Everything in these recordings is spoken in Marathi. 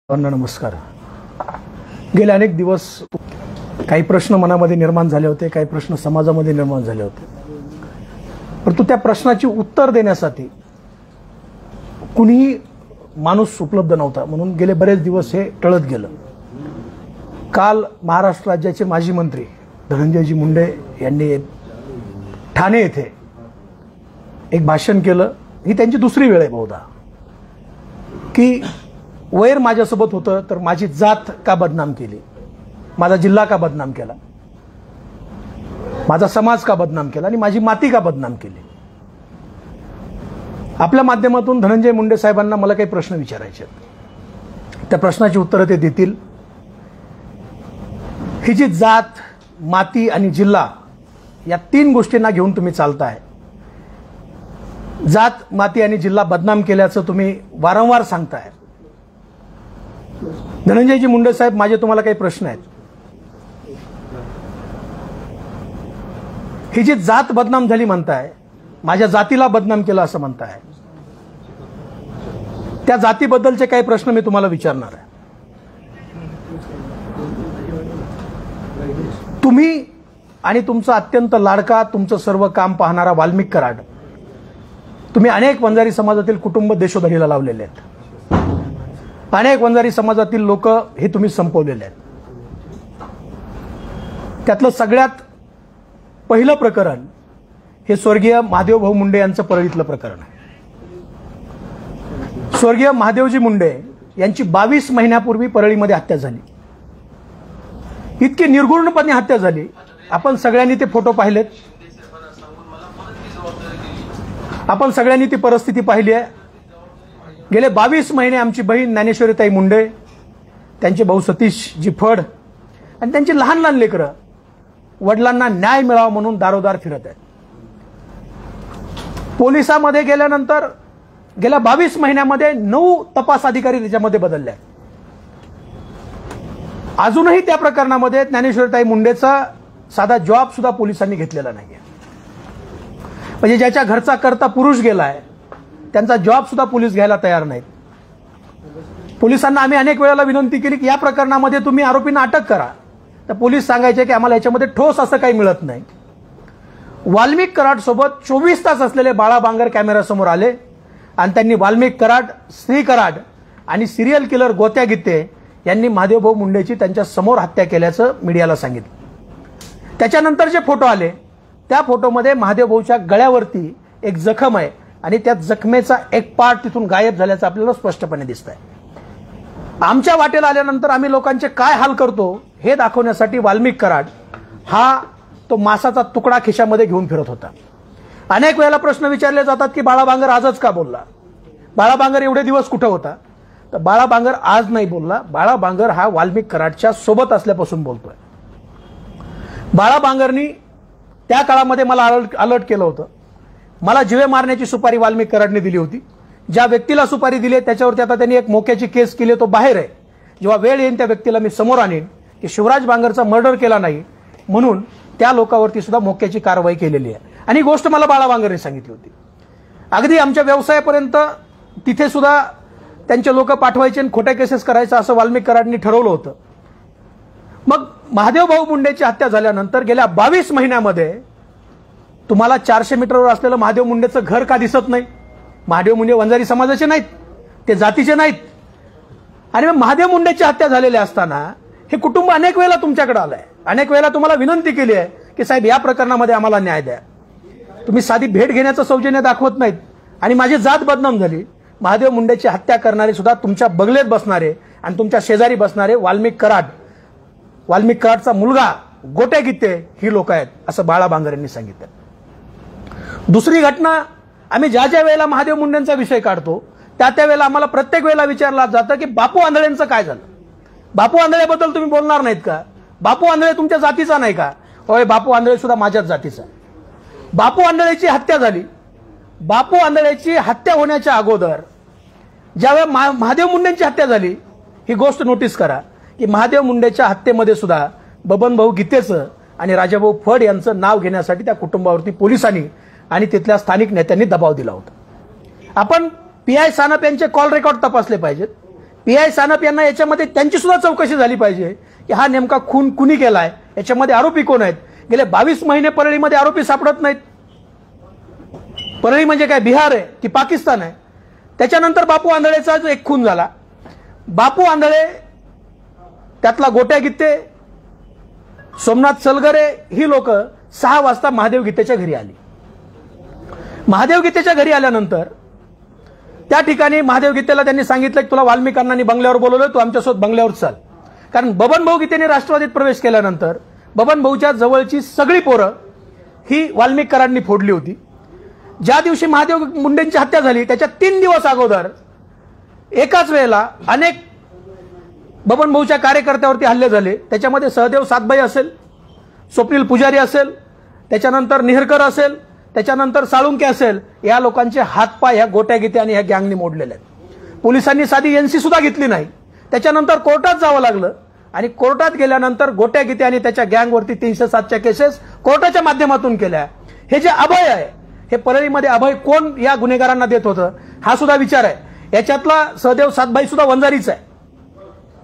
नमस्कार। गेले अनेक दिवस काही प्रश्न मनामध्ये निर्माण झाले होते, काही प्रश्न समाजामध्ये निर्माण झाले होते, परंतु त्या प्रश्नाची उत्तर देण्यासाठी कुणीही माणूस उपलब्ध नव्हता, म्हणून गेले बरेच दिवस हे टळत गेलं। काल महाराष्ट्र राज्याचे माजी मंत्री धनंजयजी मुंडे यांनी ठाणे येथे एक भाषण केलं। ही त्यांची दुसरी वेळ आहे बहुधा की वैर माझ्यासोबत होतं तर माझी जात का बदनाम केली, माझा जिल्हा का बदनाम केला, माझा समाज का बदनाम केला आणि माझी माती का बदनाम केली। आपल्या माध्यमातून धनंजय मुंडे साहेबांना मला काही प्रश्न विचारायचे आहेत, त्या प्रश्नाची उत्तरं ते देतील। ही जी जात, माती आणि जिल्हा या तीन गोष्टींना घेऊन तुम्ही चालताय, जात, माती आणि जिल्हा बदनाम केल्याचं तुम्ही वारंवार सांगताय। धनंजयजी मुंडे साहेब, माझे तुम्हाला काही प्रश्न आहेत। ही जी जात बदनाम झाली म्हणताय, माझ्या जातीला बदनाम केलं असं म्हणताय, त्या जातीबद्दलचे काही प्रश्न मी तुम्हाला विचारणार आहे। तुम्ही आणि तुमचा अत्यंत लाडका, तुमचं सर्व काम पाहणारा वाल्मिक कराड, तुम्ही अनेक वंजारी समाजातील कुटुंब देशोधडीला लावलेले आहेत, अनेक वंजारी समाजातील लोक हे तुम्ही संपवलेले आहेत। त्यातलं सगळ्यात पहिलं प्रकरण हे स्वर्गीय महादेव भाऊ मुंडे यांचं परळीतलं प्रकरण आहे। स्वर्गीय महादेवजी मुंडे यांची 22 महिन्यापूर्वी परळीमध्ये हत्या झाली। इतकी निर्घृणपणे हत्या झाली, आपण सगळ्यांनी ते फोटो पाहिलेत, आपण सगळ्यांनी ती परिस्थिती पाहिली आहे। गेले 22 महिने आमची बहीण ज्ञानेश्वरीताई मुंडे, त्यांचे भाऊ सतीशजी फड आणि त्यांची लहान लहान लेकरं वडिलांना न्याय मिळावा म्हणून दारोदार फिरत आहेत। पोलिसांमध्ये गेल्यानंतर गेल्या 22 महिन्यामध्ये 9 तपास अधिकारी त्याच्यामध्ये बदलले आहेत। अजूनही त्या प्रकरणामध्ये ज्ञानेश्वरीताई मुंडेचा साधा जॉब सुद्धा पोलिसांनी घेतलेला नाहीये। म्हणजे ज्याच्या घरचा करता पुरुष गेलाय त्यांचा जॉब सुद्धा पोलीस घ्यायला तयार नाहीत। पोलिसांना आम्ही अनेक वेळेला विनंती केली की या प्रकरणामध्ये तुम्ही आरोपींना अटक करा, तर पोलीस सांगायचे की आम्हाला याच्यामध्ये ठोस असं काही मिळत नाही। वाल्मिक कराड सोबत 24 तास असलेले बाळा बांगर कॅमेऱ्यासमोर आले आणि त्यांनी वाल्मिक कराड, श्री कराड आणि सिरियल किलर गोत्या गीते यांनी महादेवभाऊ मुंडेची त्यांच्या समोर हत्या केल्याचं मीडियाला सांगितलं। त्याच्यानंतर जे फोटो आले त्या फोटोमध्ये महादेवभाऊच्या गळ्यावरती एक जखम आहे आणि त्या जखमेचा एक पार्ट तिथून गायब झाल्याचं आपल्याला स्पष्टपणे दिसतंय। आमच्या वाटेला आल्यानंतर आम्ही लोकांचे काय हाल करतो हे दाखवण्यासाठी वाल्मिक कराड हा तो मासाचा तुकडा खिशामध्ये घेऊन फिरत होता। अनेक वेळेला प्रश्न विचारले जातात की बाळा बांगर आजच का बोलला, बाळा बांगर एवढे दिवस कुठे होता, तर बाळा बांगर आज नाही बोलला, बाळा बांगर हा वाल्मिक कराडच्या सोबत असल्यापासून बोलतोय। बाळा बांगरनी त्या काळामध्ये मला अलर्ट केलं होतं, मला जीवे मारण्याची सुपारी वाल्मिक कराडने दिली होती। ज्या व्यक्तीला सुपारी दिली त्याच्यावरती आता त्यांनी एक मोक्याची केस केली, तो बाहेर आहे। जेव्हा वेळ येईल त्या व्यक्तीला मी समोर आणीन की शिवराज बांगरचा मर्डर केला नाही म्हणून त्या लोकांवरती सुद्धा मोक्याची कारवाई केलेली आहे। आणि ही गोष्ट मला बाळा बांगरने सांगितली होती। अगदी आमच्या व्यवसायापर्यंत तिथे सुद्धा त्यांचे लोक पाठवायचे आणि खोट्या केसेस करायचं असं वाल्मिक कराडनी ठरवलं होतं। मग महादेवभाऊ मुंडेची हत्या झाल्यानंतर गेल्या 22 महिन्यामध्ये तुम्हाला 400 मीटरवर असलेलं महादेव मुंडेचं घर का दिसत नाही? महादेव मुंडे वंजारी समाजाचे नाहीत, ते जातीचे नाहीत। आणि मग महादेव मुंडेची हत्या झालेली असताना हे कुटुंब अनेक वेळेला तुमच्याकडे आलंय, अनेक वेळेला तुम्हाला विनंती केली आहे की साहेब या प्रकरणामध्ये आम्हाला न्याय द्या। तुम्ही साधी भेट घेण्याचं सौजन्य दाखवत नाहीत आणि माझी जात बदनाम झाली। महादेव मुंडेची हत्या करणारे सुद्धा तुमच्या बगलेत बसणारे आणि तुमच्या शेजारी बसणारे वाल्मिक कराडचा मुलगा गोट्या गीते ही लोक आहेत असं बाळा बांगर यांनी सांगितलं। दुसरी घटना, आम्ही ज्या ज्या वेळेला महादेव मुंडेंचा विषय काढतो त्या वेळेला आम्हाला प्रत्येक वेळेला विचारलं जातं की बापू आंधळेंचं काय झालं, बापू आंधळेबद्दल तुम्ही बोलणार नाहीत का, बापू आंधळे तुमच्या जातीचा नाही का? होय, बापू आंधळे सुद्धा माझ्याच जातीचा। बापू आंधळेची हत्या झाली, बापू आंधळेची हत्या होण्याच्या अगोदर ज्यावेळेला महादेव मुंडेंची हत्या झाली, ही गोष्ट नोटीस करा की महादेव मुंडेच्या हत्येमध्ये सुद्धा बबनभाऊ गीतेचं आणि राजाभाऊ फड यांचं नाव घेण्यासाठी त्या कुटुंबावरती पोलिसांनी आणि तिथल्या स्थानिक नेत्यांनी दबाव दिला होता। आपण पीआय सानप यांचे कॉल रेकॉर्ड तपासले पाहिजेत। पीआय सानप यांना याच्यामध्ये त्यांची सुद्धा चौकशी झाली पाहिजे की हा नेमका खून कुणी केलाय, याच्यामध्ये आरोपी कोण आहेत. गेले 22 महिने परळीमध्ये आरोपी सापडत नाहीत. परळी म्हणजे काय बिहार आहे की पाकिस्तान आहे. त्याच्यानंतर बापू आंधळेचा जो एक खून झाला, बापू आंधळे त्यातला गोट्या गित्ते, सोमनाथ सलगरे ही लोक 6 वाजता महादेव गीतेच्या घरी आली. महादेव गीतेच्या घरी आल्यानंतर त्या ठिकाणी महादेव गीतेला त्यांनी सांगितलं की तुला वाल्मिक अण्णांनी बंगल्यावर बोलवलं, तू आमच्यासोबत बंगल्यावर चाल. कारण बबन भाऊ गीतेने राष्ट्रवादीत प्रवेश केल्यानंतर बबन भाऊच्या जवळची सगळी पोरं ही वाल्मिक कराडांनी फोडली होती. ज्या दिवशी महादेव मुंडेंची हत्या झाली त्याच्या 3 दिवस अगोदर एकाच वेळेला अनेक बबन भाऊच्या कार्यकर्त्यावरती हल्ले झाले. त्याच्यामध्ये सहदेव सातबाई असेल, स्वप्नील पुजारी असेल, त्याच्यानंतर निहरकर असेल, त्याच्यानंतर साळुंके असेल, या लोकांचे हातपाय ह्या गोट्या गीते आणि ह्या गँगनी मोडलेले आहेत. पोलिसांनी साधी एनसी सुद्धा घेतली नाही. त्याच्यानंतर कोर्टात जावं लागलं आणि कोर्टात गेल्यानंतर गोट्या गीते आणि त्याच्या गँगवरती 307च्या केसेस कोर्टाच्या माध्यमातून केल्या. हे जे अभय आहे, हे परळीमध्ये अभय कोण या गुन्हेगारांना देत होतं हा सुद्धा विचार आहे. याच्यातला सहदेव सातबाई सुद्धा वंजारीच आहे,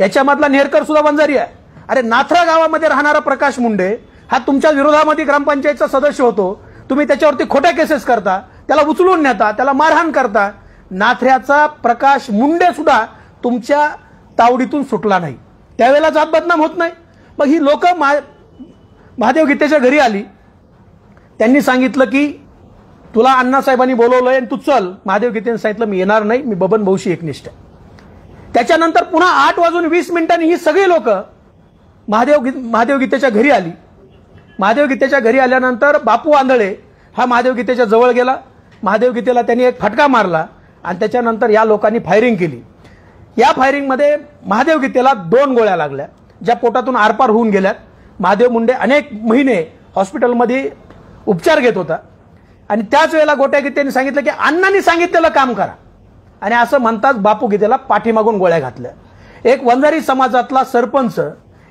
याच्यामधला नेहरकर सुद्धा वंजारी आहे. अरे नाथरा गावामध्ये राहणारा प्रकाश मुंडे हा तुमच्या विरोधामध्ये ग्रामपंचायतचा सदस्य होतो, तुम्ही त्याच्यावरती खोट्या केसेस करता, त्याला उचलून नेता, त्याला मारहाण करता. नाथऱ्याचा प्रकाश मुंडे सुद्धा तुमच्या तावडीतून सुटला नाही, त्यावेळेला जात बदनाम होत नाही. मग ही लोक महादेव गीतेच्या घरी आली, त्यांनी सांगितलं की तुला अण्णासाहेबांनी बोलवलंय आणि तू चल. महादेव गीतेने सांगितलं मी येणार नाही, मी बबन भाऊशी एकनिष्ठ आहे. त्याच्यानंतर पुन्हा 8:20 ही सगळी लोक महादेव गीतेच्या घरी आली. महादेव गीतेच्या घरी आल्यानंतर बापू आंधळे हा महादेव गीतेच्या जवळ गेला. महादेव गीतेला त्यांनी एक फटका मारला आणि त्याच्यानंतर या लोकांनी फायरिंग केली. या फायरिंगमध्ये महादेव गीतेला 2 गोळ्या लागल्या, ज्या पोटातून आरपार होऊन गेल्यात. महादेव मुंडे अनेक महिने हॉस्पिटलमध्ये उपचार घेत होता आणि त्याच वेळेला गोट्या गीतेने सांगितलं की अण्णांनी सांगितलेलं काम करा, आणि असं म्हणताच बापू गीतेला पाठीमागून गोळ्या घातल्या. एक वंजारी समाजातला सरपंच,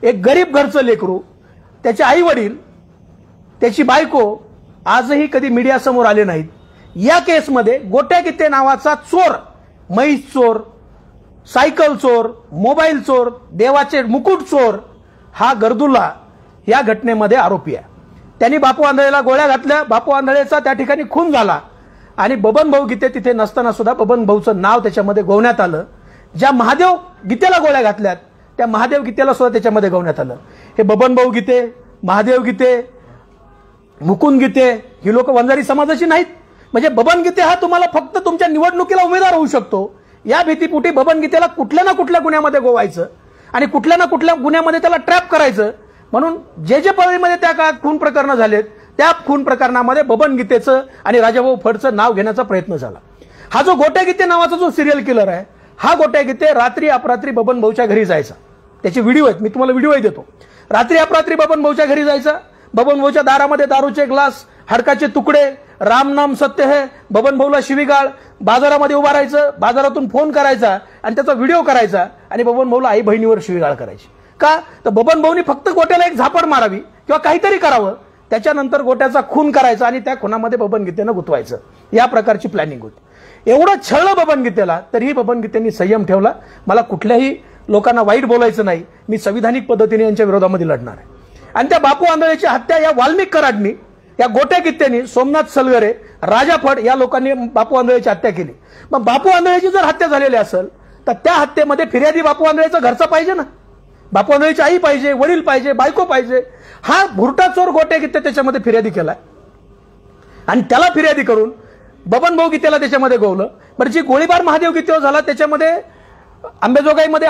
एक गरीब घरचं लेकरू, त्याचे आई वडील, त्याची बायको आजही कधी मीडियासमोर आले नाहीत. या केसमध्ये गोट्या गीते नावाचा चोर, म्हैस चोर, सायकल चोर, मोबाईल चोर, देवाचे मुकुट चोर हा गर्दुल्ला या घटनेमध्ये आरोपी आहे. त्यांनी बापू आंधळेला गोळ्या घातल्या. बापू आंधळेचा त्या ठिकाणी खून झाला आणि बबन भाऊ गीते तिथे नसताना सुद्धा बबन भाऊचं नाव त्याच्यामध्ये गोवण्यात आलं. ज्या महादेव गीतेला गोळ्या घातल्यात त्या महादेव गीतेला सुद्धा त्याच्यामध्ये गोवण्यात आलं. हे बबन भाऊ गीते, महादेव गीते, मुकुंद गीते ही लोक वंजारी समाजाची नाहीत. म्हणजे बबन गीते हा तुम्हाला फक्त तुमच्या निवडणुकीला उमेदवार होऊ शकतो या भीतीपोटी बबन गीतेला कुठल्या ना कुठल्या गुन्ह्यामध्ये गोवायचं आणि कुठल्या ना कुठल्या गुन्ह्यामध्ये त्याला ट्रॅप करायचं. म्हणून जे परळीमध्ये त्या काळात खून प्रकरणं झालेत त्या खून प्रकरणामध्ये बबन गीतेचं आणि राजाभाऊ फडचं नाव घेण्याचा प्रयत्न झाला. हा जो गोट्या गीते नावाचा जो सिरियल किलर आहे, हा गोट्या गीते रात्री अपरात्री बबन भाऊच्या घरी जायचा. त्याचे व्हिडिओ आहेत, मी तुम्हाला व्हिडिओही देतो. रात्री अपरात्री बबन भाऊच्या घरी जायचा. बबन भाऊच्या दारामध्ये दारूचे ग्लास, हडकाचे तुकडे, राम नाम सत्य है, बबन भाऊला शिवीगाळ, बाजारामध्ये उभा राहायचं, बाजारातून फोन करायचा आणि त्याचा व्हिडिओ करायचा आणि बबन भाऊला आई बहिणीवर शिवीगाळ करायची. का तर बबन भाऊनी फक्त गोट्याला एक झापड मारावी किंवा काहीतरी करावं, त्याच्यानंतर गोट्याचा खून करायचा आणि त्या खुनामध्ये बबन गीतेनं गुंतवायचं, या प्रकारची प्लॅनिंग होती. एवढं छळलं बबन गीतेला, तरीही बबन गीतेंनी संयम ठेवला. मला कुठल्याही लोकांना वाईट बोलायचं नाही, मी संविधानिक पद्धतीने यांच्या विरोधामध्ये लढणार आहे. आणि त्या बापू आंधळेची हत्या या वाल्मिक कराडनी, या गोट्या गीतेनी, सोमनाथ सलगरे, राजा फड या लोकांनी बापू आंधळेची हत्या केली. मग बापू आंधळेची जर हत्या झालेली असेल तर त्या हत्येमध्ये फिर्यादी बापू आंधळेचा घरचा पाहिजे ना. बापू आंधळेची आई पाहिजे, वडील पाहिजे, बायको पाहिजे. हा भुरटा चोर गोट्या गीते त्याच्यामध्ये फिर्यादी केलाय आणि त्याला फिर्यादी करून बबन भाऊ गीतेला त्याच्यामध्ये गोवलं. बरं, जी गोळीबार महादेव गीतेवर झाला त्याच्यामध्ये अंबेजोगाईमध्ये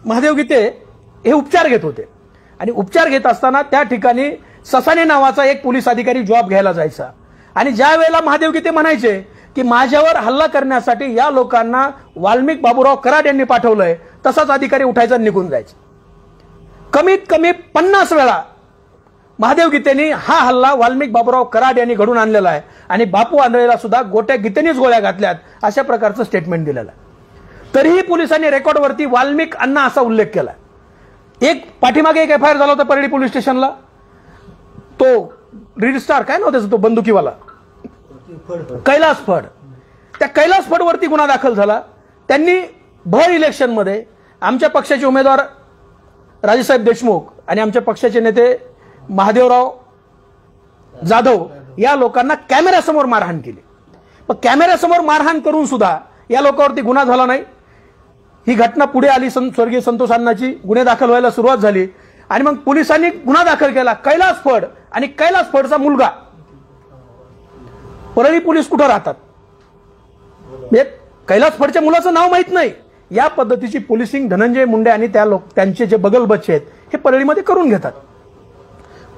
महादेव गीते हे उपचार घेत होते आणि उपचार घेत असताना त्या ठिकाणी ससाने नावाचा एक पोलीस अधिकारी जॉब घ्यायला जायचा आणि ज्या वेळेला महादेव गीते म्हणायचे की माझ्यावर हल्ला करण्यासाठी या लोकांना वाल्मिक बाबूराव कराड यांनी पाठवलंय, तसाच अधिकारी उठायचा निघून जायचा. कमीत कमी 50 वेळा महादेव गीतेनी हा हल्ला वाल्मिक बाबूराव कराड यांनी घडून आणलेला आहे आणि बापू आंधळेला सुद्धा गोट्या गीतेनीच गोळ्या घातल्यात अशा प्रकारचं स्टेटमेंट दिलेलं आहे. तरीही पोलिसांनी रेकॉर्डवरती वाल्मिक अण्णा असा उल्लेख केला. एक पाठीमागे एक एफआयआर झाला होता परळी पोलीस स्टेशनला. तो रीड स्टार काय नव्हतं, तो बंदुकीवाला कैलास फड, त्या कैलास फड वरती गुन्हा दाखल झाला. त्यांनी भर इलेक्शनमध्ये आमच्या पक्षाचे उमेदवार राजेसाहेब देशमुख आणि आमच्या पक्षाचे नेते महादेवराव जाधव या लोकांना कॅमेऱ्यासमोर मारहाण केली. पण कॅमेऱ्यासमोर मारहाण करून सुद्धा या लोकांवरती गुन्हा झाला नाही. ही घटना पुढे आली. स्वर्गीय संतोष अण्णांची गुन्हे दाखल व्हायला सुरुवात झाली आणि मग पोलिसांनी गुन्हा दाखल केला. कैलास फड आणि कैलास फडचा मुलगा. परळी पोलीस कुठं राहतात? कैलास फडच्या मुलाचं नाव माहित नाही. या पद्धतीची पोलिसिंग धनंजय मुंडे आणि त्यांचे जे बगलबच्चे आहेत हे परळीमध्ये करून घेतात.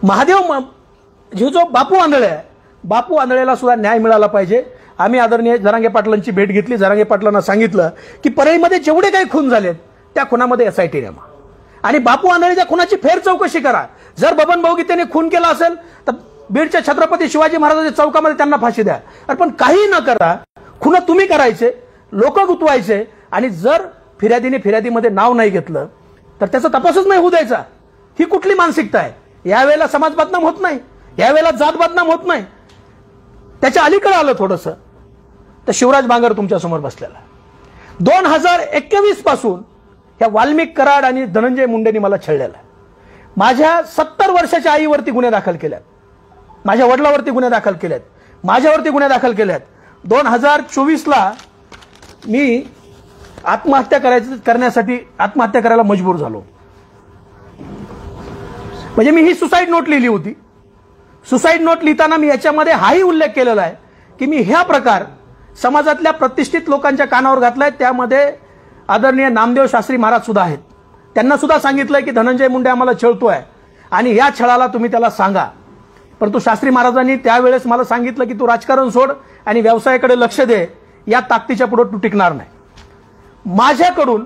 महादेव जो बापू आंधळे आहे, बापू आंधळेला सुद्धा न्याय मिळाला पाहिजे. आम्ही आदरणीय जरांगे पाटलांची भेट घेतली. जरांगे पाटलांना सांगितलं की परळीमध्ये जेवढे काही खून झालेत त्या खुनामध्ये SIT नेमा आणि बापू आंधळेच्या खुनाची फेर चौकशी करा. जर बबन भाऊ गीतेने खून केला असेल तर बीडच्या छत्रपती शिवाजी महाराजांच्या चौकामध्ये त्यांना फाशी द्या. पण काही न करा खुन तुम्ही करायचे, लोक गुतवायचे आणि जर फिर्यादीमध्ये नाव नाही घेतलं तर त्याचा तपासच नाही होऊ द्यायचा. ही कुठली मानसिकता आहे? यावेळेला समाज बदनाम होत नाही, यावेळेला जात बदनाम होत नाही. त्याच्या अलीकडे आलं थोडंसं तर शिवराज बांगर तुमच्या समोर बसलेला. 2021 पासून ह्या वाल्मिक कराड आणि धनंजय मुंडेंनी मला छळलेला. माझ्या 70 वर्षाच्या आईवरती गुन्हे दाखल केल्यात, माझ्या वडिलावरती गुन्हे दाखल केलेत, माझ्यावरती गुन्हे दाखल केलेत. 2024ला मी आत्महत्या करायला मजबूर झालो. म्हणजे मी ही सुसाईड नोट लिहिली होती. सुसाईड नोट लिहिताना मी याच्यामध्ये हाही उल्लेख केलेला आहे की मी ह्या प्रकार समाजातल्या प्रतिष्ठित लोकांच्या कानावर घातलाय. त्यामध्ये आदरणीय नामदेव शास्त्री महाराज सुद्धा आहेत. त्यांना सुद्धा सांगितलंय की धनंजय मुंडे आम्हाला छळतोय आणि या छळाला तुम्ही त्याला सांगा. परंतु शास्त्री महाराजांनी त्यावेळेस मला सांगितलं की तू राजकारण सोड आणि व्यवसायाकडे लक्ष दे. या ताकदीच्या पुढे तू टिकणार नाही. माझ्याकडून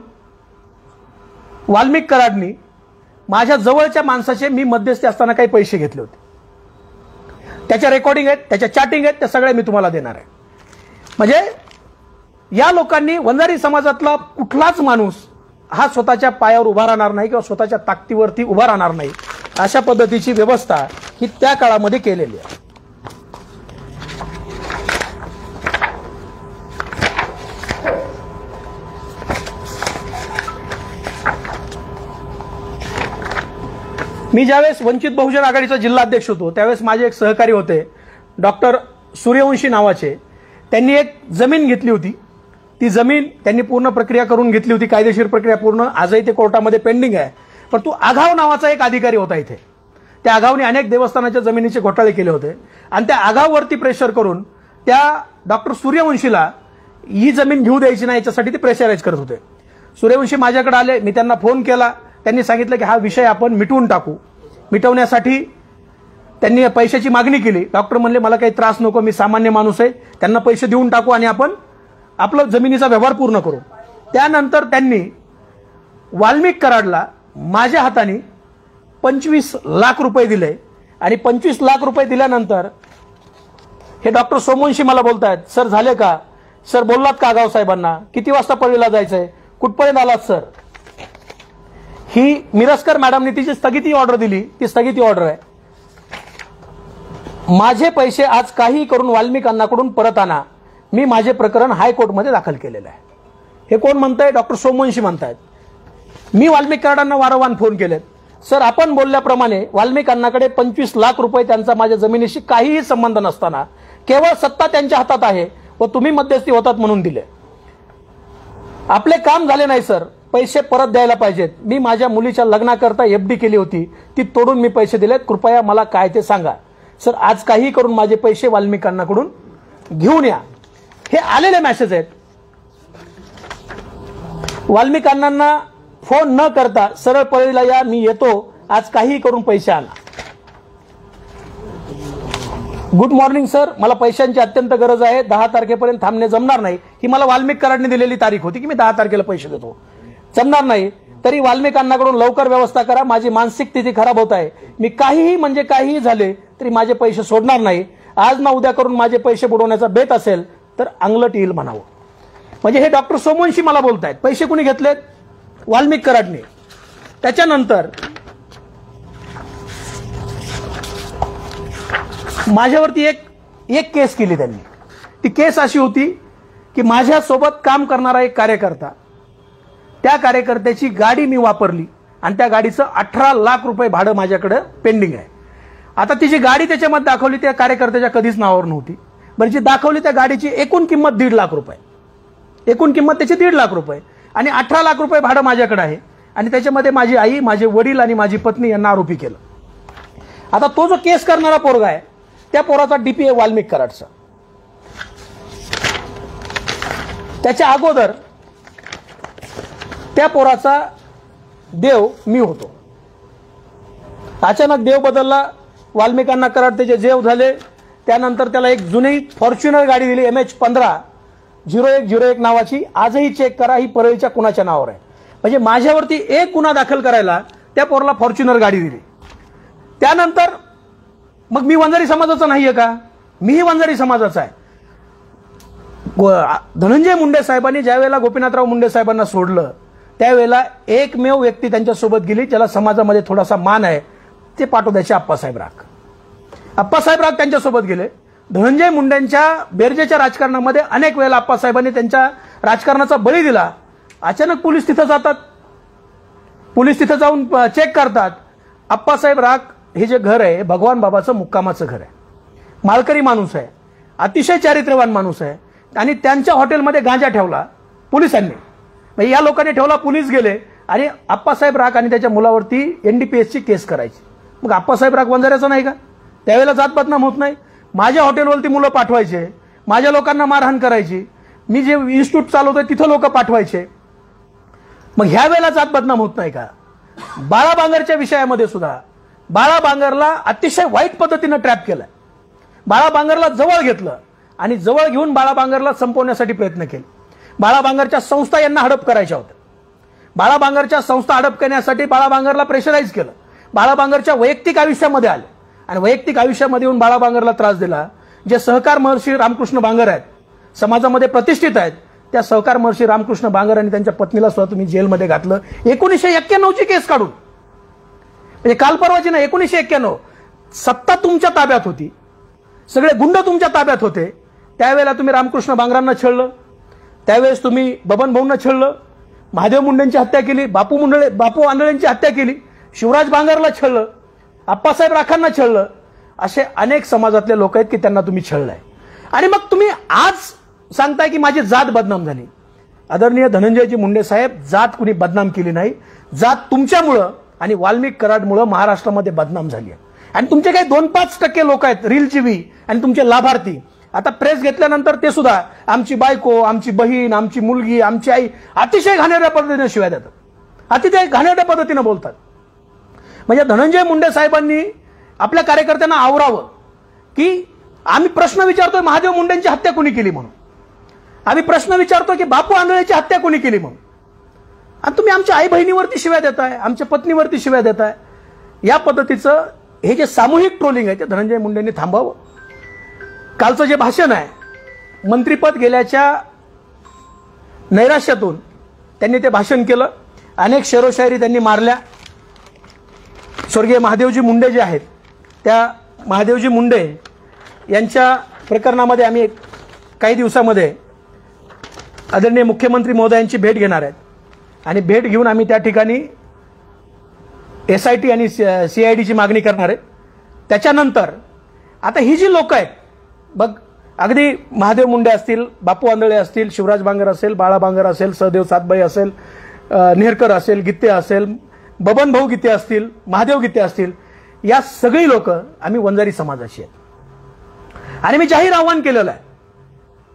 वाल्मिक कराडनी माझ्या जवळच्या माणसाचे मी मध्यस्थी असताना काही पैसे घेतले होते. त्याच्या रेकॉर्डिंग आहेत, त्याच्या चॅटिंग आहेत, त्या सगळ्या मी तुम्हाला देणार आहे. म्हणजे या लोकांनी वंजारी समाजातला कुठलाच माणूस हा स्वतःच्या पायावर उभा राहणार नाही किंवा स्वतःच्या ताकदीवरती उभा राहणार नाही. अशा पद्धतीची व्यवस्था ही त्या काळामध्ये केलेली आहे. मी ज्यावेळेस वंचित बहुजन आघाडीचा जिल्हाध्यक्ष होतो त्यावेळेस माझे एक सहकारी होते डॉक्टर सूर्यवंशी नावाचे. त्यांनी एक जमीन घेतली होती. ती जमीन त्यांनी पूर्ण प्रक्रिया करून घेतली होती, कायदेशीर प्रक्रिया पूर्ण. आजही ते कोर्टामध्ये पेंडिंग आहे. पण तो आघाव नावाचा एक अधिकारी होता इथे. त्या आघावने अनेक देवस्थानाच्या जमिनीचे घोटाळे केले होते आणि त्या आघाववरती प्रेशर करून त्या डॉक्टर सूर्यवंशीला ही जमीन घेऊ द्यायची नाही याच्यासाठी ते प्रेशराईज करत होते. सूर्यवंशी माझ्याकडे आले. मी त्यांना फोन केला. त्यांनी सांगितलं की हा विषय आपण मिटवून टाकू. मिटवण्यासाठी त्यांनी पैशाची मागणी केली. डॉक्टर म्हणले मला काही त्रास नको, मी सामान्य माणूस आहे, त्यांना पैसे देऊन टाकू आणि आपण आपलं जमिनीचा व्यवहार पूर्ण करू. त्यानंतर त्यांनी वाल्मिक कराडला माझ्या हाताने 25 लाख रुपये दिले आणि 25 लाख रुपये दिल्यानंतर हे डॉक्टर सोमवंशी मला बोलतायत, सर झाले का? सर बोललात का आगाव साहेबांना? किती वाजता परळीला जायचंय? कुठपर्यंत आलात सर? ही मिरजकर मॅडमने तिची स्थगिती ऑर्डर दिली. ती स्थगिती ऑर्डर आहे. माझे पैसे आज काही करून वाल्मिक अण्णाकडून परत आणा. मी माझे प्रकरण हायकोर्टमध्ये दाखल केलेलं आहे. हे कोण म्हणतंय? डॉक्टर सोमवंशी म्हणतायत. मी वाल्मिक कराडांना वारंवार फोन केलेत. सर आपण बोलल्याप्रमाणे वाल्मिक अण्णाकडे 25 लाख रुपये त्यांचा माझ्या जमिनीशी काहीही संबंध नसताना केवळ सत्ता त्यांच्या हातात आहे व तुम्ही मध्यस्थी होतात म्हणून दिले. आपले काम झाले नाही सर, पैसे परत द्यायला पाहिजेत. मी माझ्या मुलीच्या लग्नाकरता FD केली होती, ती तोडून मी पैसे दिलेत. कृपया मला काय ते सांगा. सर आज काही करून माझे पैसे वाल्मिक अण्णाकडून घेऊन या. हे आलेले मेसेज आहेत. वाल्मिक अण्णांना फोन न करता सरळ परळीला या, मी येतो, आज काही करून पैसे आणा. गुड मॉर्निंग सर, मला पैशांची अत्यंत गरज आहे. 10 तारखेपर्यंत थांबणे जमणार नाही. ही मला वाल्मिक कराडने दिलेली तारीख होती की मी 10 तारखेला पैसे देतो. जमणार नाही तरी वाल्मिक अण्णाकडून लवकर व्यवस्था करा. माझी मानसिक स्थिती खराब होत आहे. मी काहीही म्हणजे काहीही झाले तरी माझे पैसे सोडणार नाही. आज ना उद्या करून माझे पैसे बुडवण्याचा बेत असेल तर अंगलट येईल म्हणावं. म्हणजे हे डॉक्टर सोमवंशी मला बोलतायत. पैसे कुणी घेतलेत? वाल्मिक कराडने. त्याच्यानंतर माझ्यावरती एक केस केली त्यांनी. ती केस अशी होती की माझ्यासोबत काम करणारा एक कार्यकर्ता त्या कार्यकर्त्याची गाडी मी वापरली आणि त्या गाडीचं 18 लाख रुपये भाडं माझ्याकडे पेंडिंग आहे. आता ती जी गाडी त्याच्यामध्ये दाखवली त्या कार्यकर्त्याच्या कधीच नावावर नव्हती. बरं, जी दाखवली त्या गाडीची एकूण किंमत 1.5 लाख रुपये, एकूण किंमत त्याची 1.5 लाख रुपये आणि 18 लाख रुपये भाडं माझ्याकडे आहे. आणि त्याच्यामध्ये माझी आई, माझे वडील आणि माझी पत्नी यांना आरोपी केलं. आता तो जो केस करणारा पोरगा आहे त्या पोराचा डीपी आहे वाल्मिक कराडचा. त्याच्या अगोदर त्या पोराचा देव मी होतो. अचानक देव बदलला, वाल्मिकांना कराड त्याचे जेव झाले. त्यानंतर त्याला एक जुनी फॉर्च्युनर गाडी दिली MH15-0101 नावाची. आजही चेक करा, ही परळीच्या कुणाच्या नावावर आहे. म्हणजे माझ्यावरती एक गुन्हा दाखल करायला त्या पोराला फॉर्च्युनर गाडी दिली. त्यानंतर मग मी वंजारी समाजाचा नाहीये का? मीही वंजारी समाजाचा आहे. धनंजय मुंडे साहेबांनी ज्यावेळेला गोपीनाथराव मुंडे साहेबांना सोडलं त्यावेळेला एकमेव व्यक्ती त्यांच्यासोबत गेली ज्याला समाजामध्ये थोडासा मान आहे, ते पाटोद्याचे आप्पासाहेब राख. आप्पासाहेब राख त्यांच्यासोबत गेले. धनंजय मुंडेंच्या बेरजेच्या राजकारणामध्ये अनेक वेळेला आप्पासाहेबांनी त्यांच्या राजकारणाचा बळी दिला. अचानक पोलीस तिथं जातात, पोलीस तिथं जाऊन चेक करतात. आप्पासाहेब राख हे जे घर आहे भगवान बाबाचं मुक्कामाचं घर आहे. माळकरी माणूस आहे, अतिशय चारित्र्यवान माणूस आहे. आणि त्यांच्या हॉटेलमध्ये गांजा ठेवला पोलिसांनी. म्हणजे या लोकांनी ठेवला, पोलीस गेले आणि आप्पासाहेब राख आणि त्याच्या मुलावरती NDPSची केस करायची. मग आप्पासाहेब राख वंजाऱ्याचा नाही का? त्यावेळेला जात बदनाम होत नाही. माझ्या हॉटेलवरती मुलं पाठवायचे, माझ्या लोकांना मारहाण करायची. मी जे इन्स्टिट्यूट चालवतोय तिथं लोक पाठवायचे. मग ह्या वेळेला जात बदनाम होत नाही का? बाळा बांगरच्या विषयामध्ये सुद्धा बाळा बांगरला अतिशय वाईट पद्धतीनं ट्रॅप केलाय. बाळा बांगरला जवळ घेतलं आणि जवळ घेऊन बाळा बांगरला संपवण्यासाठी प्रयत्न केले. बाळा बांगरच्या संस्था यांना हडप करायच्या होत्या. बाळा बांगरच्या संस्था हडप करण्यासाठी बाळा बांगरला प्रेशराईज केलं. बाळा बांगरच्या वैयक्तिक आयुष्यामध्ये आले आणि वैयक्तिक आयुष्यामध्ये येऊन बाळा बांगरला त्रास दिला. जे सहकार महर्षी रामकृष्ण बांगर आहेत, समाजामध्ये प्रतिष्ठित आहेत, त्या सहकार महर्षी रामकृष्ण बांगर आणि त्यांच्या पत्नीला सुद्धा तुम्ही जेलमध्ये घातलं 1991ची केस काढून. म्हणजे काल परवाची ना, 1991. सत्ता तुमच्या ताब्यात होती, सगळे गुंड तुमच्या ताब्यात होते. त्यावेळेला तुम्ही रामकृष्ण बांगरांना छळलं, त्यावेळेस तुम्ही बबन भाऊंना छळलं, महादेव मुंडेंची हत्या केली, बापू आंधळेंची हत्या केली, शिवराज बांगरला छळलं, आप्पासाहेब राखांना छळलं. असे अनेक समाजातले लोक आहेत की त्यांना तुम्ही छळलाय. आणि मग तुम्ही आज सांगताय की माझी जात बदनाम झाली. आदरणीय धनंजयजी मुंडे साहेब, जात कुणी बदनाम केली नाही. जात तुमच्यामुळं आणि वाल्मिक कराडमुळं महाराष्ट्रामध्ये बदनाम झाली आहे. आणि तुमचे काही 2-5% लोक आहेत रीलजीवी आणि तुमचे लाभार्थी. आता प्रेस घेतल्यानंतर ते सुद्धा आमची बायको, आमची बहीण, आमची मुलगी, आमची आई अतिशय घाणेरड्या पद्धतीने शिव्या देतात, अतिशय घाणेरड्या पद्धतीने बोलतात. म्हणजे धनंजय मुंडे साहेबांनी आपल्या कार्यकर्त्यांना आवरावं की आम्ही प्रश्न विचारतोय महादेव मुंडेंची हत्या कोणी केली म्हणून, आम्ही प्रश्न विचारतोय की बापू आंधळेची हत्या कोणी केली म्हणून, आणि तुम्ही आमच्या आई बहिणीवरती शिव्या देताय, आमच्या पत्नीवरती शिव्या देताय. या पद्धतीचं हे जे सामूहिक ट्रोलिंग आहे ते धनंजय मुंडेंनी थांबावं. कालचं जे भाषण आहे, मंत्रिपद गेल्याच्या नैराश्यातून त्यांनी ते भाषण केलं. अनेक शेरोशायरी त्यांनी मारल्या. स्वर्गीय महादेवजी मुंडे जे आहेत, त्या महादेवजी मुंडे यांच्या प्रकरणामध्ये आम्ही काही दिवसामध्ये आदरणीय मुख्यमंत्री महोदयांची भेट घेणार आहेत आणि भेट घेऊन आम्ही त्या ठिकाणी SIT आणि CIDची मागणी करणार आहे. त्याच्यानंतर आता ही जी लोक आहेत बघ, अगदी महादेव मुंडे असतील, बापू आंधळे असतील, शिवराज बांगर असेल, बाळा बांगर असेल, सहदेव सातबाई असेल, नेहरकर असेल, गित्ते असेल, बबन भाऊ गित्ते असतील, महादेव गित्ते असतील, या सगळी लोक आम्ही वंजारी समाजाची आहेत. आणि मी जाहीर आवाहन केलेलं आहे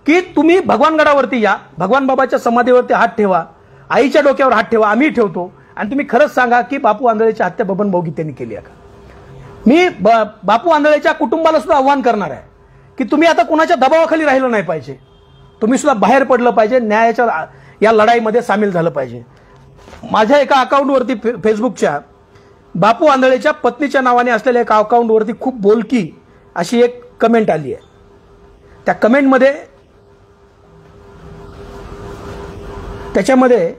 की तुम्ही भगवानगडावरती या, भगवान बाबाच्या समाधीवरती हात ठेवा, आईच्या डोक्यावर हात ठेवा, आम्ही ठेवतो, आणि तुम्ही खरंच सांगा की बापू आंधळेची हत्या बबन भाऊ गित्तेंनी केली आहे का. मी बापू आंधळेच्या कुटुंबाला सुद्धा आव्हान करणार आहे की तुम्ही आता कुणाच्या दबावाखाली राहिलं नाही पाहिजे, तुम्ही सुद्धा बाहेर पडलं पाहिजे, न्यायाच्या या लढाईमध्ये सामील झालं पाहिजे. माझ्या एका अकाउंटवरती फेसबुकच्या बापू आंधळेच्या पत्नीच्या नावाने असलेल्या एका अकाउंटवरती खूप बोलकी अशी एक कमेंट आली आहे. त्या कमेंटमध्ये त्याच्यामध्ये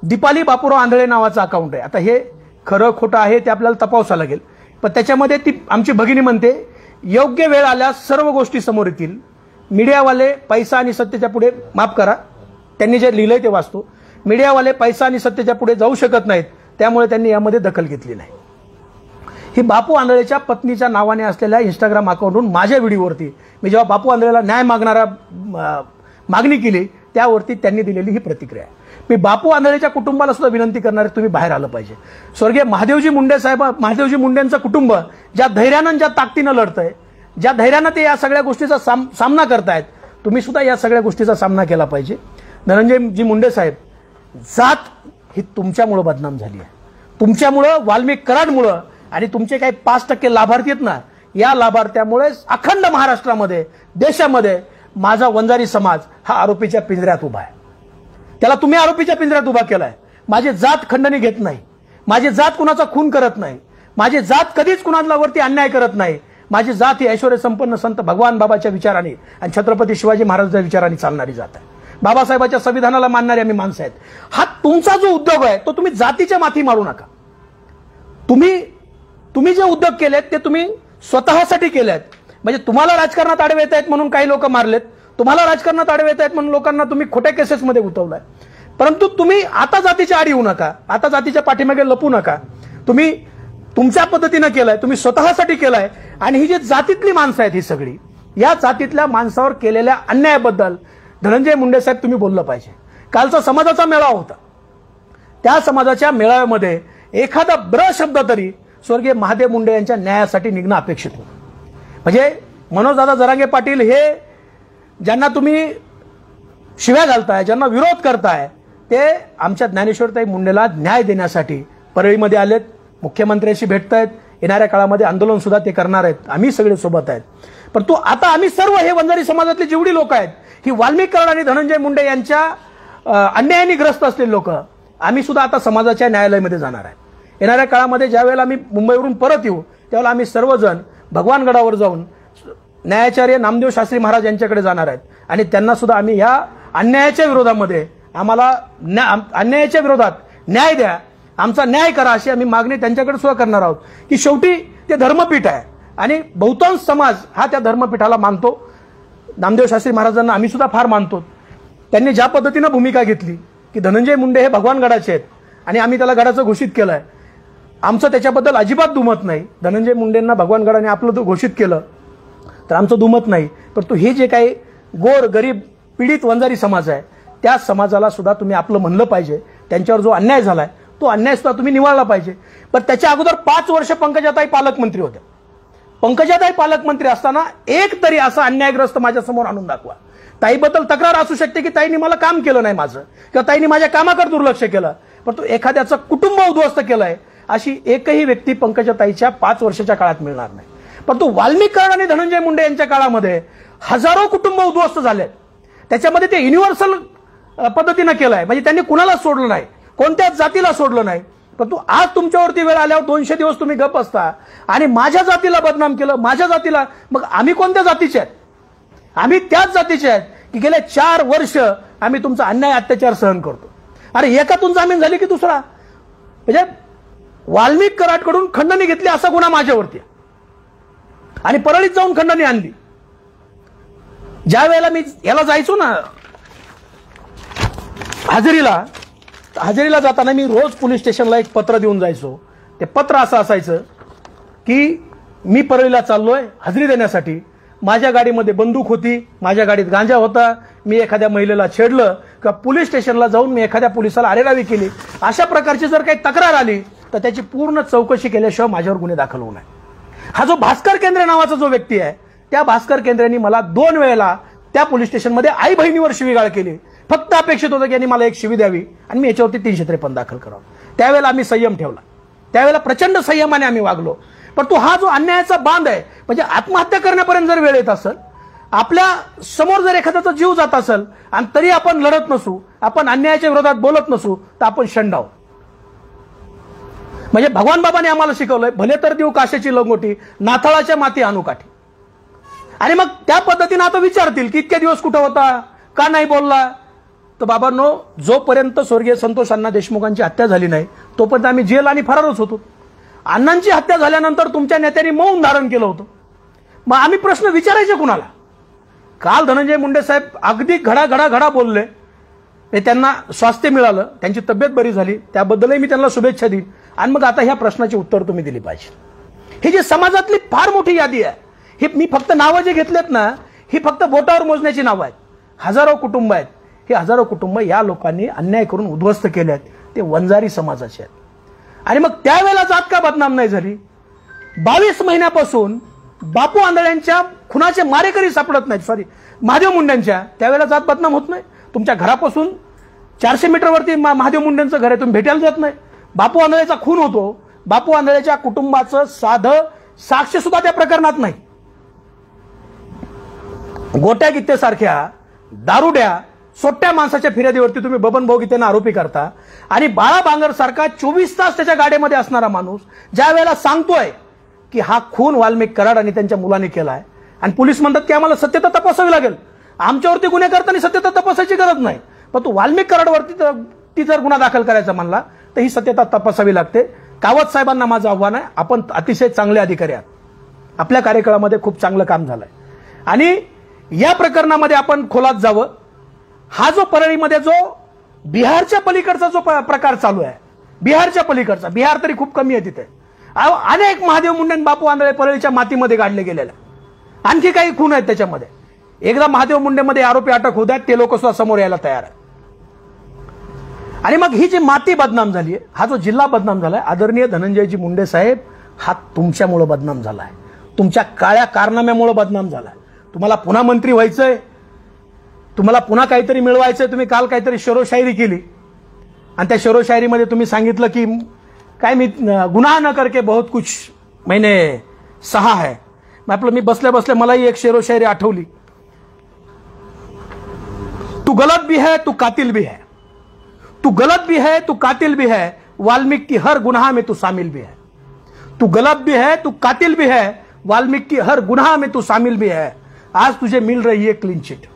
दीपाली बापूराव आंधळे नावाचं अकाउंट आहे. आता हे खरं खोटं आहे ते आपल्याला तपासावं लागेल, पण त्याच्यामध्ये ती आमची भगिनी म्हणते योग्य वेळ आल्यास सर्व गोष्टी समोर येतील. मीडियावाले पैसा आणि सत्तेच्या पुढे, माफ करा त्यांनी जे लिहिलंय ते वाचतो, मीडियावाले पैसा आणि सत्तेच्या पुढे जाऊ शकत नाहीत, त्यामुळे त्यांनी यामध्ये दखल घेतली नाही. ही बापू आंधळेच्या पत्नीच्या नावाने असलेल्या इंस्टाग्राम अकाउंटवरून माझ्या व्हिडिओवरती मी जेव्हा बापू आंधळेला न्याय मागणी केली त्यावरती त्यांनी दिलेली ही प्रतिक्रिया आहे. मी बापू आंधळेच्या कुटुंबाला सुद्धा विनंती करणार आहे, तुम्ही बाहेर आलं पाहिजे. स्वर्गीय महादेवजी मुंडे साहेब, महादेवजी मुंडेंचं कुटुंब ज्या धैर्यानं ज्या ताकदीनं लढतंय, ज्या धैर्यानं ते या सगळ्या गोष्टीचा सामना करतायत, तुम्ही सुद्धा या सगळ्या गोष्टीचा सामना केला पाहिजे. धनंजयजी मुंडे साहेब, जात ही तुमच्यामुळं बदनाम झाली आहे. तुमच्यामुळं, वाल्मिक कराडमुळं आणि तुमचे काही 5% लाभार्थी आहेत ना, या लाभार्थ्यामुळे अखंड महाराष्ट्रामध्ये, देशामध्ये माझा वंजारी समाज हा आरोपीच्या पिंजऱ्यात उभा आहे. त्याला तुम्ही आरोपीच्या पिंजऱ्यात उभा केलाय. माझी जात खंडणी घेत नाही, माझी जात कुणाचा खून करत नाही, माझी जात कधीच कुणावरती अन्याय करत नाही. माझी जात ही ऐश्वर्य संपन्न संत भगवान बाबाच्या विचाराने आणि छत्रपती शिवाजी महाराजांच्या विचाराने चालणारी जात आहे. बाबासाहेबांच्या संविधानाला मानणारी आम्ही माणसं आहेत. हा तुमचा जो उद्योग आहे तो तुम्ही जातीच्या माथी मारू नका. तुम्ही जे उद्योग केलेत ते तुम्ही स्वतःसाठी केलेत. म्हणजे तुम्हाला राजकारणात आडवे येत आहेत म्हणून काही लोक मारलेत, तुम्हाला राजकारणात आडवे येत आहेत म्हणून लोकांना तुम्ही खोट्या केसेसमध्ये गुंतवलाय. परंतु तुम्ही आता जातीच्या आडी येऊ नका, आता जातीच्या पाठीमागे लपू नका. तुम्ही तुमच्या पद्धतीनं केलंय, तुम्ही स्वतःसाठी केलंय. आणि ही जी जातीतली माणसं आहेत ही सगळी, या जातीतल्या माणसावर केलेल्या अन्यायाबद्दल धनंजय मुंडे साहेब तुम्ही बोललं पाहिजे. कालचा समाजाचा मेळावा होता, त्या समाजाच्या मेळाव्यामध्ये एखादा ब्र शब्द तरी स्वर्गीय महादेव मुंडे यांच्या न्यायासाठी निघणं अपेक्षित होतं. म्हणजे मनोजदादा जरांगे पाटील हे ज्यांना तुम्ही शिव्या घालताय, ज्यांना विरोध करताय, ते आमच्या ज्ञानेश्वरताई मुंडेला न्याय देण्यासाठी परळीमध्ये आलेत, मुख्यमंत्र्यांशी भेटतायत. येणाऱ्या काळामध्ये आंदोलन सुद्धा ते करणार आहेत. आम्ही सगळे सोबत आहेत. परंतु आता आम्ही सर्व हे वंजारी समाजातली जेवढी लोक आहेत, ही वाल्मिक कराड आणि धनंजय मुंडे यांच्या अन्यायाने ग्रस्त असलेली लोक, आम्ही सुद्धा आता समाजाच्या न्यायालयामध्ये जाणार आहे. येणाऱ्या काळामध्ये ज्या वेळेला आम्ही मुंबईवरून परत येऊ त्यावेळेला आम्ही सर्वजण भगवानगडावर जाऊन न्यायाचार्य नामदेव शास्त्री महाराज यांच्याकडे जाणार आहेत आणि त्यांना सुद्धा आम्ही या अन्यायाच्या विरोधामध्ये, आम्हाला अन्यायाच्या विरोधात न्याय द्या, आमचा न्याय करा, अशी आम्ही मागणी त्यांच्याकडे सुद्धा करणार आहोत. की शेवटी ते धर्मपीठ आहे आणि बहुतांश समाज हा त्या धर्मपीठाला मानतो. नामदेव शास्त्री महाराजांना आम्ही सुद्धा फार मानतो. त्यांनी ज्या पद्धतीनं भूमिका घेतली की धनंजय मुंडे हे भगवानगडाचे आहेत आणि आम्ही त्याला गडाचं घोषित केलंय, आमचं त्याच्याबद्दल अजिबात दुमत नाही. धनंजय मुंडेंना भगवानगडाने आपलं घोषित केलं तर आमचं दुमत नाही. परंतु हे जे काही गोर गरीब पीडित वंजारी समाज आहे, त्या समाजाला सुद्धा तुम्ही आपलं म्हणलं पाहिजे. त्यांच्यावर जो अन्याय झालाय तो अन्याय सुद्धा तुम्ही निवाळला पाहिजे. पण त्याच्या अगोदर 5 वर्ष पंकजाताई पालकमंत्री होत्या. पंकजाताई पालकमंत्री असताना एक तरी असा अन्यायग्रस्त माझ्या समोर आणून दाखवा. ताईबद्दल तक्रार असू शकते की ताईने मला काम केलं नाही माझं, किंवा ताईने माझ्या कामाकडे दुर्लक्ष केलं, परंतु एखाद्याचं कुटुंब उद्ध्वस्त केलंय अशी एकही व्यक्ती पंकजाताईच्या 5 वर्षाच्या काळात मिळणार नाही. परंतु वाल्मिक कराड आणि धनंजय मुंडे यांच्या काळामध्ये हजारो कुटुंब उद्ध्वस्त झाले. त्याच्यामध्ये ते युनिव्हर्सल पद्धतीनं केलंय. म्हणजे त्यांनी कुणाला सोडलं नाही, कोणत्याच जातीला सोडलं नाही. परंतु आज तुमच्यावरती वेळ आल्यावर 200 दिवस तुम्ही गप असता आणि माझ्या जातीला बदनाम केलं, माझ्या जातीला. मग आम्ही कोणत्या जातीचे आहेत? आम्ही त्याच जातीचे आहेत की गेले 4 वर्ष आम्ही तुमचा अन्याय अत्याचार सहन करतो. अरे एकातून जामीन झाली की दुसरा. म्हणजे वाल्मिक कराडकडून खंडणी घेतली असा गुन्हा माझ्यावरती आणि परळीत जाऊन खंडणी आणली. ज्या वेळेला मी याला जायचो ना हजेरीला जाताना मी रोज पोलीस स्टेशनला एक पत्र देऊन जायचो. ते पत्र असं असायचं की मी परळीला चाललोय हजेरी देण्यासाठी, माझ्या गाडीमध्ये बंदूक होती, माझ्या गाडीत गांजा होता, मी एखाद्या महिलेला छेडलं किंवा पोलीस स्टेशनला जाऊन मी एखाद्या पोलिसाला अरेरावी केली, अशा प्रकारची जर काही तक्रार आली तर त्याची पूर्ण चौकशी केल्याशिवाय माझ्यावर गुन्हे दाखल होऊ नये. हा जो भास्कर केंद्रे नावाचा जो व्यक्ती आहे, त्या भास्कर केंद्रेंनी मला 2 वेळेला त्या पोलीस स्टेशनमध्ये आई बहिणीवर शिवीगाळ केली. फक्त अपेक्षित होतं की यांनी मला एक शिवी द्यावी आणि मी याच्यावरती 353 दाखल करावं. त्यावेळेला आम्ही संयम ठेवला, त्यावेळेला प्रचंड संयमाने आम्ही वागलो. पण तो हा जो अन्यायाचा बांध आहे, म्हणजे आत्महत्या करण्यापर्यंत जर वेळ येत असेल, आपल्या समोर जर एखाद्याचा जीव जात असेल आणि तरी आपण लढत नसू, आपण अन्यायाच्या विरोधात बोलत नसू, तर आपण शंडाव. म्हणजे भगवान बाबांनी आम्हाला शिकवलंय, भले तर देऊ काशाची लंगोटी, नाथाळाच्या माती आणू काठी. आणि मग त्या पद्धतीने आता विचारतील की इतके दिवस कुठं होता, का नाही बोलला. तर बाबांनो, जोपर्यंत स्वर्गीय संतोष अण्णा देशमुखांची हत्या झाली नाही तोपर्यंत आम्ही जेल आणि फरारच होतो. अण्णांची हत्या झाल्यानंतर तुमच्या नेत्यांनी मौन धारण केलं होतं. मग आम्ही प्रश्न विचारायचे कुणाला? काल धनंजय मुंडे साहेब अगदी घडा बोलले त्यांना स्वास्थ्य मिळालं, त्यांची तब्येत बरी झाली, त्याबद्दलही मी त्यांना शुभेच्छा देईन. आणि मग आता ह्या प्रश्नाची उत्तर तुम्ही दिली पाहिजे. ही जी समाजातली फार मोठी यादी आहे, ही मी फक्त नावं जे घेतलेत ना, ही फक्त बोटावर मोजण्याची नावं आहेत. हजारो कुटुंब आहेत. हे हजारो कुटुंब या लोकांनी अन्याय करून उद्ध्वस्त केले आहेत. ते वंजारी समाजाचे आहेत. आणि मग त्यावेळेला जात का बदनाम नाही झाली? 22 महिन्यापासून बापू आंधळ्यांच्या खुनाचे मारेकरी सापडत नाहीत, सॉरी महादेव मुंड्यांच्या, त्यावेळेला जात बदनाम होत नाही. तुमच्या घरापासून 400 मीटरवरती महादेव मुंडेंचं घर आहे, तुम्ही भेटायला जात नाही. बापू आंधळेचा खून होतो, बापू आंधळेच्या कुटुंबाचं साधं साक्ष सुद्धा त्या प्रकरणात नाही. गोट्या गीतेसारख्या दारुड्या सोट्या माणसाच्या फिर्यादीवरती तुम्ही बबन भाऊ गीतेंना आरोपी करता. आणि बाळा बांगर सारखा 24 तास त्याच्या गाडीमध्ये असणारा माणूस ज्या वेळेला सांगतोय की हा खून वाल्मिक कराड आणि त्यांच्या मुलाने केलाय, आणि पोलीस म्हणतात की आम्हाला सत्यता तपासावी लागेल, आमच्यावरती गुन्हे करताना सत्यता तपासायची गरज नाही, पण तू वाल्मिक कराडवरती जर गुन्हा दाखल करायचा म्हणला तर ही सत्यता तपासावी लागते. कावत साहेबांना माझं आव्हान आहे, आपण अतिशय चांगले अधिकारी आहात, आपल्या कार्यकाळामध्ये खूप चांगलं काम झालंय, आणि या प्रकरणामध्ये आपण खोलात जावं. हा जो परळीमध्ये जो बिहारच्या पलीकडचा जो प्रकार चालू आहे, बिहारच्या पलीकडचा, बिहार तरी खूप कमी आहे तिथे, अनेक महादेव मुंडे आणि बापू आंधळे परळीच्या मातीमध्ये गाडले गेलेले, आणखी काही खून आहेत त्याच्यामध्ये. एकदा महादेव मुंडेमध्ये आरोपी अटक होऊ द्यात, ते लोक सुद्धा समोर यायला तयार आहे. आणि मग ही जी माती बदनाम झाली आहे, हा जो जिल्हा बदनाम झालाय, आदरणीय धनंजयजी मुंडे साहेब, हा तुमच्यामुळे बदनाम झालाय, तुमच्या काळ्या कारनाम्यामुळे बदनाम झालाय. तुम्हाला पुन्हा मंत्री व्हायचंय, तुम्हाला पुन्हा काहीतरी मिळवायचंय. तुम्ही काल काहीतरी शेरोशायरी केली आणि त्या शेरोशायरीमध्ये तुम्ही सांगितलं की काय मी गुनाह न करके बहुत कुछ मैंने सहा है. आपलं मी बसल्या बसल्या मलाही एक शेरोशायरी आठवली. तू गलत भी है, तू कातिल भी है, तू गलत भी है, तू कातिल भी है, वाल्मीकि की हर गुनाह में तू शामिल भी है. तू गलत भी है, तू कातिल भी है, वाल्मीकि की हर गुनाह में तू शामिल भी है. आज तुझे मिल रही है क्लीन चिट,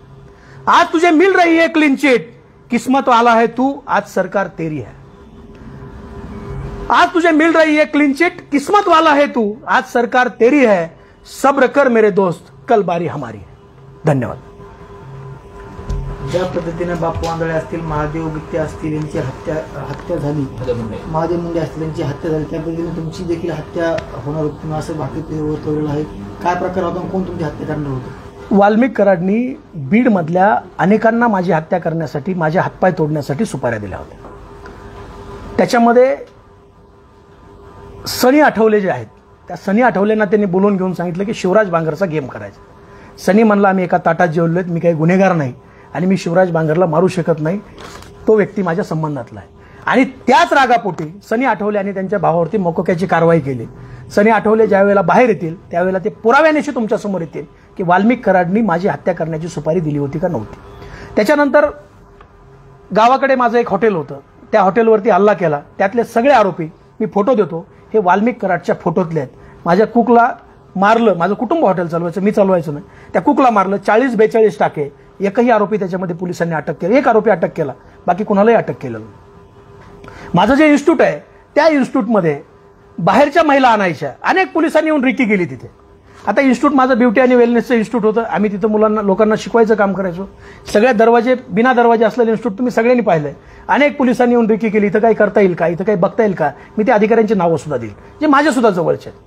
आज तुझे मिल रही है क्लीन चिट. किस्मत वाला है तू, आज सरकार तेरी है. आज तुझे मिल रही है क्लीन चिट, किस्मत वाला है तू, आज सरकार तेरी है. सब्र कर मेरे दोस्त, कल बारी हमारी है. धन्यवाद. ज्या पद्धतीने बापू आंधळे असतील, महादेव गीते असतील, यांची हत्या झाली, महादेव मुंडे असतील यांची हत्या झाली, त्या पद्धतीने तुमची देखील हत्या होणार होती, तुम्ही असं भाकीत वर्तवलेलं आहे. काय प्रकार होता, कोण तुमची हत्या करणार होतं? वाल्मिक कराडनी बीडमधल्या अनेकांना माझी हत्या करण्यासाठी, माझे हातपाय तोडण्यासाठी सुपाऱ्या दिल्या होत्या. त्याच्यामध्ये सनी आठवले जे आहेत, त्या सनी आठवलेंना त्यांनी बोलवून घेऊन सांगितलं की शिवराज बांगरचा गेम करायचा. सनी म्हणला आम्ही एका ताटात जेवलोय, मी काही गुन्हेगार नाही आणि मी शिवराज बांगरला मारू शकत नाही, तो व्यक्ती माझ्या संबंधातला आहे. आणि त्याच रागापोटी सनी आठवले आणि त्यांच्या भावावरती मोकोक्याची कारवाई केली. सनी आठवले ज्या वेळेला बाहेर येतील त्यावेळेला ते पुराव्यानिशी तुमच्या समोर येतील की वाल्मिक कराडनी माझी हत्या करण्याची सुपारी दिली होती का नव्हती. त्याच्यानंतर गावाकडे माझं एक हॉटेल होतं, त्या हॉटेलवरती हल्ला केला. त्यातले सगळे आरोपी मी फोटो देतो, हे वाल्मिक कराडच्या फोटोतले आहेत. माझ्या कुकला मारलं, माझं कुटुंब हॉटेल चालवायचं, मी चालवायचं नाही, त्या कुकला मारलं. 40-42 टाके, एकही आरोपी त्याच्यामध्ये पोलिसांनी अटक केला, एक आरोपी अटक केला, बाकी कुणालाही अटक केलं. माझं जे इन्स्टिट्यूट आहे त्या इन्स्टिट्यूटमध्ये बाहेरच्या महिला आणायच्या, अनेक पोलिसांनी येऊन रिकी केली तिथे. आता इन्स्टिट्यूट माझं ब्युटी आणि वेलनेसचं इन्स्टिट्यूट होतं, आम्ही तिथं मुलांना लोकांना शिकवायचं काम करायचो. सगळ्या दरवाजे बिना दरवाजे असलेलं इन्स्टिट्यूट तुम्ही सगळ्यांनी पाहिलंय. अनेक पोलिसांनी येऊन रिकी केली, इथं काही करता येईल का, इथं काही बघता येईल का. मी त्या अधिकाऱ्यांची नावं सुद्धा देईल जे माझ्या सुद्धा जवळचे आहेत.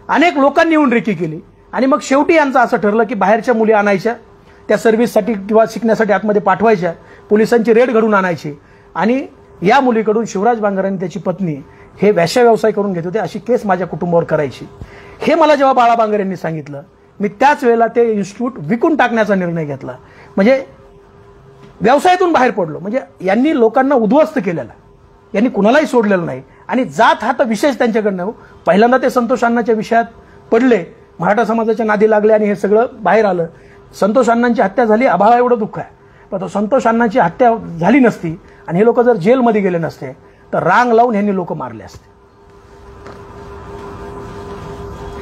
अनेक लोकांनी येऊन रिकी केली आणि मग शेवटी यांचं असं ठरलं की बाहेरच्या मुली आणायच्या, त्या सर्व्हिससाठी किंवा शिकण्यासाठी आतमध्ये पाठवायच्या, पोलिसांची रेड घडून आणायची आणि या मुलीकडून शिवराज बांगर आणि त्याची पत्नी हे वेश्या व्यवसाय करून घेत होते, अशी केस माझ्या कुटुंबावर करायची. हे मला जेव्हा बाळा बांगर यांनी सांगितलं, मी त्याच वेळेला ते इन्स्टिट्यूट विकून टाकण्याचा निर्णय घेतला. म्हणजे व्यवसायातून बाहेर पडलो. म्हणजे यांनी लोकांना उद्ध्वस्त केलेला, यांनी कुणालाही सोडलेलं नाही. आणि जात हा तर विशेष त्यांच्याकडनं. पहिल्यांदा ते संतोष अण्णाच्या विषयात पडले, मराठा समाजाच्या नादी लागले आणि हे सगळं बाहेर आलं. संतोष अण्णांची हत्या झाली, आभाळा एवढं दुःख आहे, पण तो संतोष अण्णांची हत्या झाली नसती आणि हे लोक जर जेलमध्ये गेले नसते तर रांग लावून ह्यांनी लोक मारले असते.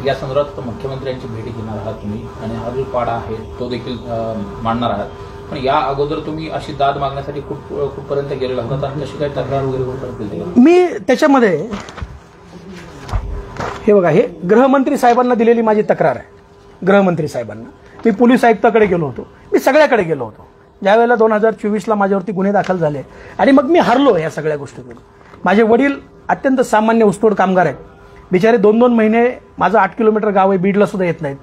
या संदर्भात मुख्यमंत्र्यांची भेट घेणार आहात तुम्ही आणि हा जो पाडा आहे तो देखील मांडणार आहात, पण या अगोदर तुम्ही अशी दाद मागण्यासाठी कुठपर्यंत गेलेला होता, कशी काही तक्रार वगैरे? मी त्याच्यामध्ये हे बघा, हे गृहमंत्री साहेबांना दिलेली माझी तक्रार आहे. गृहमंत्री साहेबांना मी पोलीस आयुक्ताकडे गेलो होतो, मी सगळ्याकडे गेलो होतो. ज्यावेळेला 2024ला माझ्यावरती गुन्हे दाखल झाले आणि मग मी हरलो या सगळ्या गोष्टीतून. माझे वडील अत्यंत सामान्य ऊसतोड कामगार आहेत. बिचारे 2-2 महिने माझं 8 किलोमीटर गाव आहे, बीडला सुद्धा येत नाहीत.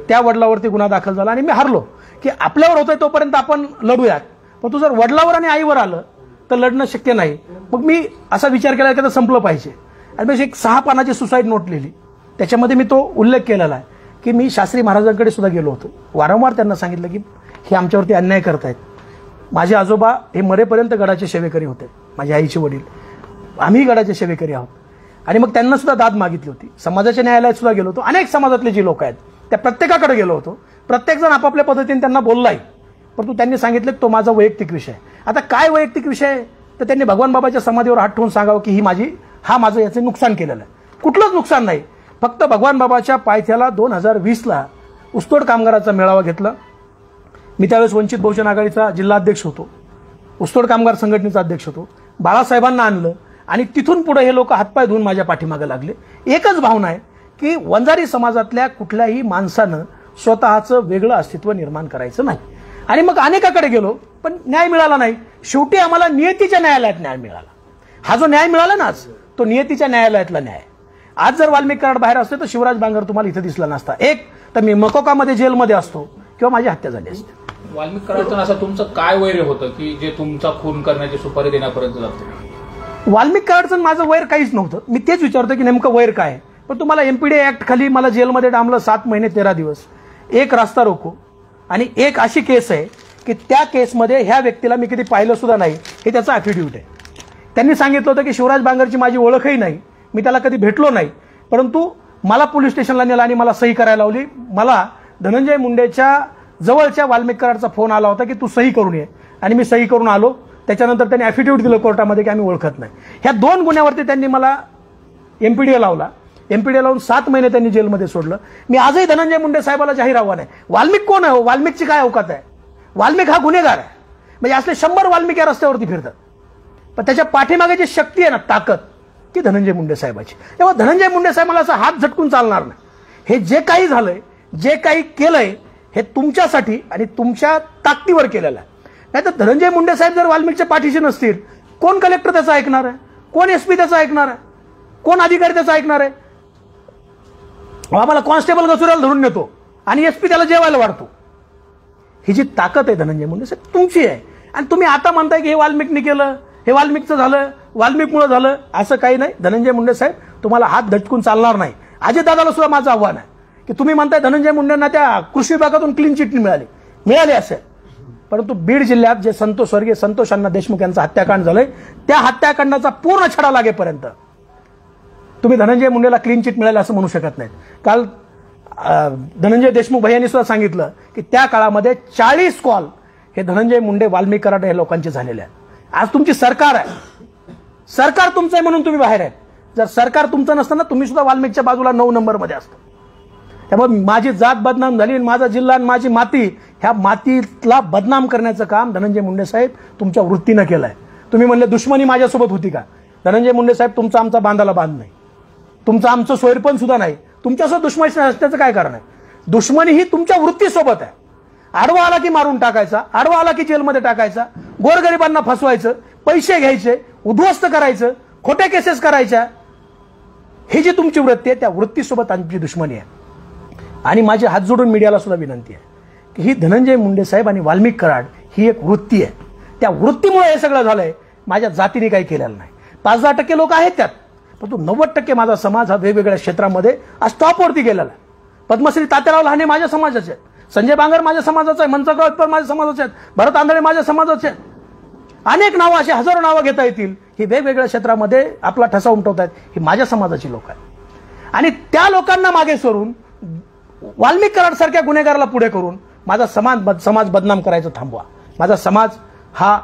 त्या वडिलावरती गुन्हा दाखल झाला आणि मी हरलो की आपल्यावर होतोय तोपर्यंत आपण लढूयात, पण तू जर वडिलावर आणि आईवर आलं तर लढणं शक्य नाही. मग मी असा विचार केला की आता संपलं पाहिजे आणि मी एक 6 पानाची सुसाईड नोट लिहिली. त्याच्यामध्ये मी तो उल्लेख केलेला आहे की मी शास्त्री महाराजांकडे सुद्धा गेलो होतो. वारंवार त्यांना सांगितलं की हे आमच्यावरती अन्याय करतायत. माझे आजोबा हे मरेपर्यंत गडाचे सेवेकरी होते, माझे आईचे वडील, आम्ही गडाचे सेवेकरी आहोत. आणि मग त्यांना सुद्धा दाद मागितली होती. समाजाच्या न्यायालयात सुद्धा गेलो होतो. अनेक समाजातले जी लोक आहेत त्या प्रत्येकाकडे गेलो होतो. प्रत्येकजण आपापल्या पद्धतीने त्यांना बोललाय, परंतु त्यांनी सांगितलं की तो माझा वैयक्तिक विषय आहे. आता काय वैयक्तिक विषय आहे तर त्यांनी भगवान बाबाच्या समाधीवर हात ठेवून सांगावं की माझं याचं नुकसान केलेलं आहे. कुठलंच नुकसान नाही, फक्त भगवान बाबाच्या पायथ्याला 2020ला ऊसतोड कामगाराचा मेळावा घेतला. मी त्यावेळेस वंचित बहुजन आघाडीचा जिल्हाध्यक्ष होतो, ऊसतोड कामगार संघटनेचा अध्यक्ष होतो. बाळासाहेबांना आणलं आणि तिथून पुढे हे लोक हातपाय धुवून माझ्या पाठीमागे लागले. एकच भावना आहे की वंजारी समाजातल्या कुठल्याही माणसानं स्वतःचं वेगळं अस्तित्व निर्माण करायचं नाही. आणि मग अनेकाकडे गेलो पण न्याय मिळाला नाही. शेवटी आम्हाला नियतीच्या न्यायालयात न्याय मिळाला. हा जो न्याय मिळाला ना आज, तो नियतीच्या न्यायालयातला न्याय. आज जर वाल्मिक कराड बाहेर असते तर शिवराज बांगर तुम्हाला इथं दिसला नसता. एक तर मी मकोकामध्ये जेलमध्ये असतो किंवा माझी हत्या झाली असते. वाल्मिक कराडचं असं तुमचं काय वैर होतं की जे तुमचा खून करण्याची सुपारी देण्यापर्यंत जातो? वाल्मिक कराडचं माझं वैर काहीच नव्हतं. मी तेच विचारतो की नेमकं वैर काय. पण तुम्हाला एमपीडी ऍक्ट खाली मला जेलमध्ये डांबलं 7 महिने 13 दिवस, एक रास्ता रोको आणि एक अशी केस आहे की त्या केसमध्ये ह्या व्यक्तीला मी कधी पाहिलं सुद्धा नाही, हे त्याचं ॲफिडेव्हिट आहे. त्यांनी सांगितलं होतं की शिवराज बांगरची माझी ओळखही नाही, मी त्याला कधी भेटलो नाही, परंतु मला पोलीस स्टेशनला नेलं आणि मला सही करायला लावली. मला धनंजय मुंडेच्या जवळच्या वाल्मिक कराडचा फोन आला होता की तू सही करून ये, आणि मी सही करून आलो. त्याच्यानंतर त्यांनी ॲफिडेव्हिट दिलं कोर्टामध्ये की आम्ही ओळखत नाही. ह्या 2 गुन्ह्यावरती त्यांनी मला एमपीडीए लावला. एमपीडीए लावून 7 महिने त्यांनी जेलमध्ये सोडलं. मी आजही धनंजय मुंडे साहेबाला जाहीर आव्हान आहे, वाल्मिक कोण आहे? वाल्मिकची काय अवकात आहे? वाल्मिक हा गुन्हेगार आहे. म्हणजे असले 100 वाल्मिक या रस्त्यावरती फिरतात, पण त्याच्या पाठीमागे जी शक्ती आहे ना, ताकद, ती धनंजय मुंडे साहेबाची. तेव्हा धनंजय मुंडे साहेबाला असा हात झटकून चालणार नाही. हे जे काही झालंय, जे काही केलंय, हे तुमच्यासाठी आणि तुमच्या ताकदीवर केलेलं आहे. नाही तर धनंजय मुंडे साहेब जर वाल्मिकच्या पाठीशी नसतील, कोण कलेक्टर त्याचं ऐकणार आहे? कोण एसपी त्याचं ऐकणार आहे? कोण अधिकारी त्याचं ऐकणार आहे? आम्हाला कॉन्स्टेबल गसुऱ्याला धरून नेतो आणि एसपी त्याला जेवायला वाढतो. ही जी ताकद आहे धनंजय मुंडे साहेब तुमची आहे. आणि तुम्ही आता म्हणताय की हे वाल्मिकनी केलं, हे वाल्मिकचं झालं, वाल्मिकमुळे झालं, असं काही नाही. धनंजय मुंडे साहेब तुम्हाला हात झटकून चालणार नाही. अजितदादाला सुद्धा माझं आव्हान आहे की तुम्ही म्हणताय धनंजय मुंडेंना त्या कृषी विभागातून क्लीन चिट मिळाली असेल, परंतु बीड जिल्ह्यात जे स्वर्गीय संतोष अण्णा देशमुख यांचं हत्याकांड झालंय, त्या हत्याकांडाचा पूर्ण छडा लागेपर्यंत तुम्ही धनंजय मुंडेला क्लीन चिट मिळालं असं म्हणू शकत नाहीत. काल धनंजय देशमुख भैयांनी सुद्धा सांगितलं की त्या काळामध्ये 40 कॉल हे धनंजय मुंडे, वाल्मिक कराड या लोकांचे झालेले आहेत. आज तुमची सरकार आहे, सरकार तुमचं आहे म्हणून तुम्ही बाहेर आहेत. जर सरकार तुमचं नसतं, तुम्ही सुद्धा वाल्मिकच्या बाजूला 9 नंबरमध्ये असतो. त्यामुळे माझी जात बदनाम झाली, माझा जिल्हा आणि माझी माती, ह्या मातीला बदनाम करण्याचं काम धनंजय मुंडे साहेब तुमच्या वृत्तीनं केलंय. तुम्ही म्हणले दुश्मनी माझ्यासोबत होती का? धनंजय मुंडे साहेब तुमचा आमचा बांधाला बांध नाही, तुमचं आमचं सोयरपण सुद्धा नाही. तुमच्यासोबत दुश्मनी असण्याचं काय कारण आहे? दुश्मनी ही तुमच्या वृत्तीसोबत आहे. आडवा आला की मारून टाकायचा, आडवा आला की जेलमध्ये टाकायचा, गोरगरिबांना फसवायचं, पैसे घ्यायचे, उद्ध्वस्त करायचं, खोट्या केसेस करायच्या. ही जी तुमची वृत्ती आहे, त्या वृत्तीसोबत आमची दुश्मनी आहे. आणि माझे हात जोडून मीडियाला सुद्धा विनंती आहे की ही धनंजय मुंडे साहेब आणि वाल्मिक कराड ही एक वृत्ती आहे. त्या वृत्तीमुळे हे सगळं झालंय. माझ्या जातीने काही केलेलं नाही. 5-10% लोक आहेत त्यात, परंतु 90% माझा समाज हा वेगवेगळ्या क्षेत्रामध्ये आज टॉपवरती गेलेला आहे. पद्मश्री तात्याराव लहाने माझ्या समाजाचे आहेत, संजय बांगर माझ्या समाजाचा आहे, मनसुख गायकवाड माझ्या समाजाचे आहेत, भरत आंधळे माझ्या समाजाचे आहेत. अनेक नावं, अशी हजारो नावं घेता येतील. ही वेगवेगळ्या क्षेत्रामध्ये आपला ठसा उमटवत आहेत. ही माझ्या समाजाची लोक आहेत. आणि त्या लोकांना मागे सोडून वाल्मिक कराड सारख्या गुन्हेगाराला पुढे करून माझा समाज बदनाम करायचं थांबवा. माझा समाज हा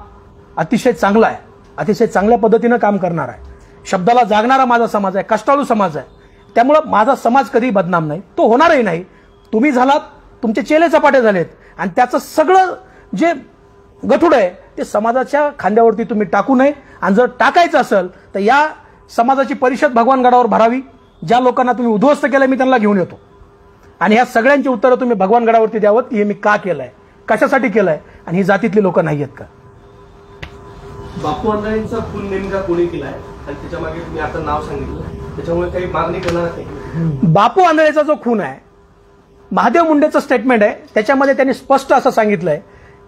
अतिशय चांगला आहे, अतिशय चांगल्या पद्धतीनं काम करणार आहे, शब्दाला जागणारा माझा समाज आहे, कष्टाळू समाज आहे. त्यामुळं माझा समाज कधी बदनाम नाही, तो होणारही नाही. तुम्ही झालात, तुमचे चेले चपाटे झालेत, आणि त्याचं सगळं जे गठुड आहे ते समाजाच्या खांद्यावरती तुम्ही टाकू नये. आणि जर टाकायचं असेल तर या समाजाची परिषद भगवानगडावर भरावी. ज्या लोकांना तुम्ही उद्ध्वस्त केलं मी त्यांना घेऊन येतो, आणि ह्या सगळ्यांची उत्तरं तुम्ही भगवानगडावरती द्यावं की हे मी का केलंय, कशासाठी केलंय आणि ही जातीतली लोक नाही आहेत का? बापू आंधळेंचा खून नेमका कोणी केलाय आणि त्याच्या मागे तुम्ही आता नाव सांगितलं, त्याच्यामुळे काही मागणी करणार नाही? बापू आंधळेचा जो खून आहे, महादेव मुंडेचं स्टेटमेंट आहे, त्याच्यामध्ये त्यांनी स्पष्ट असं सांगितलंय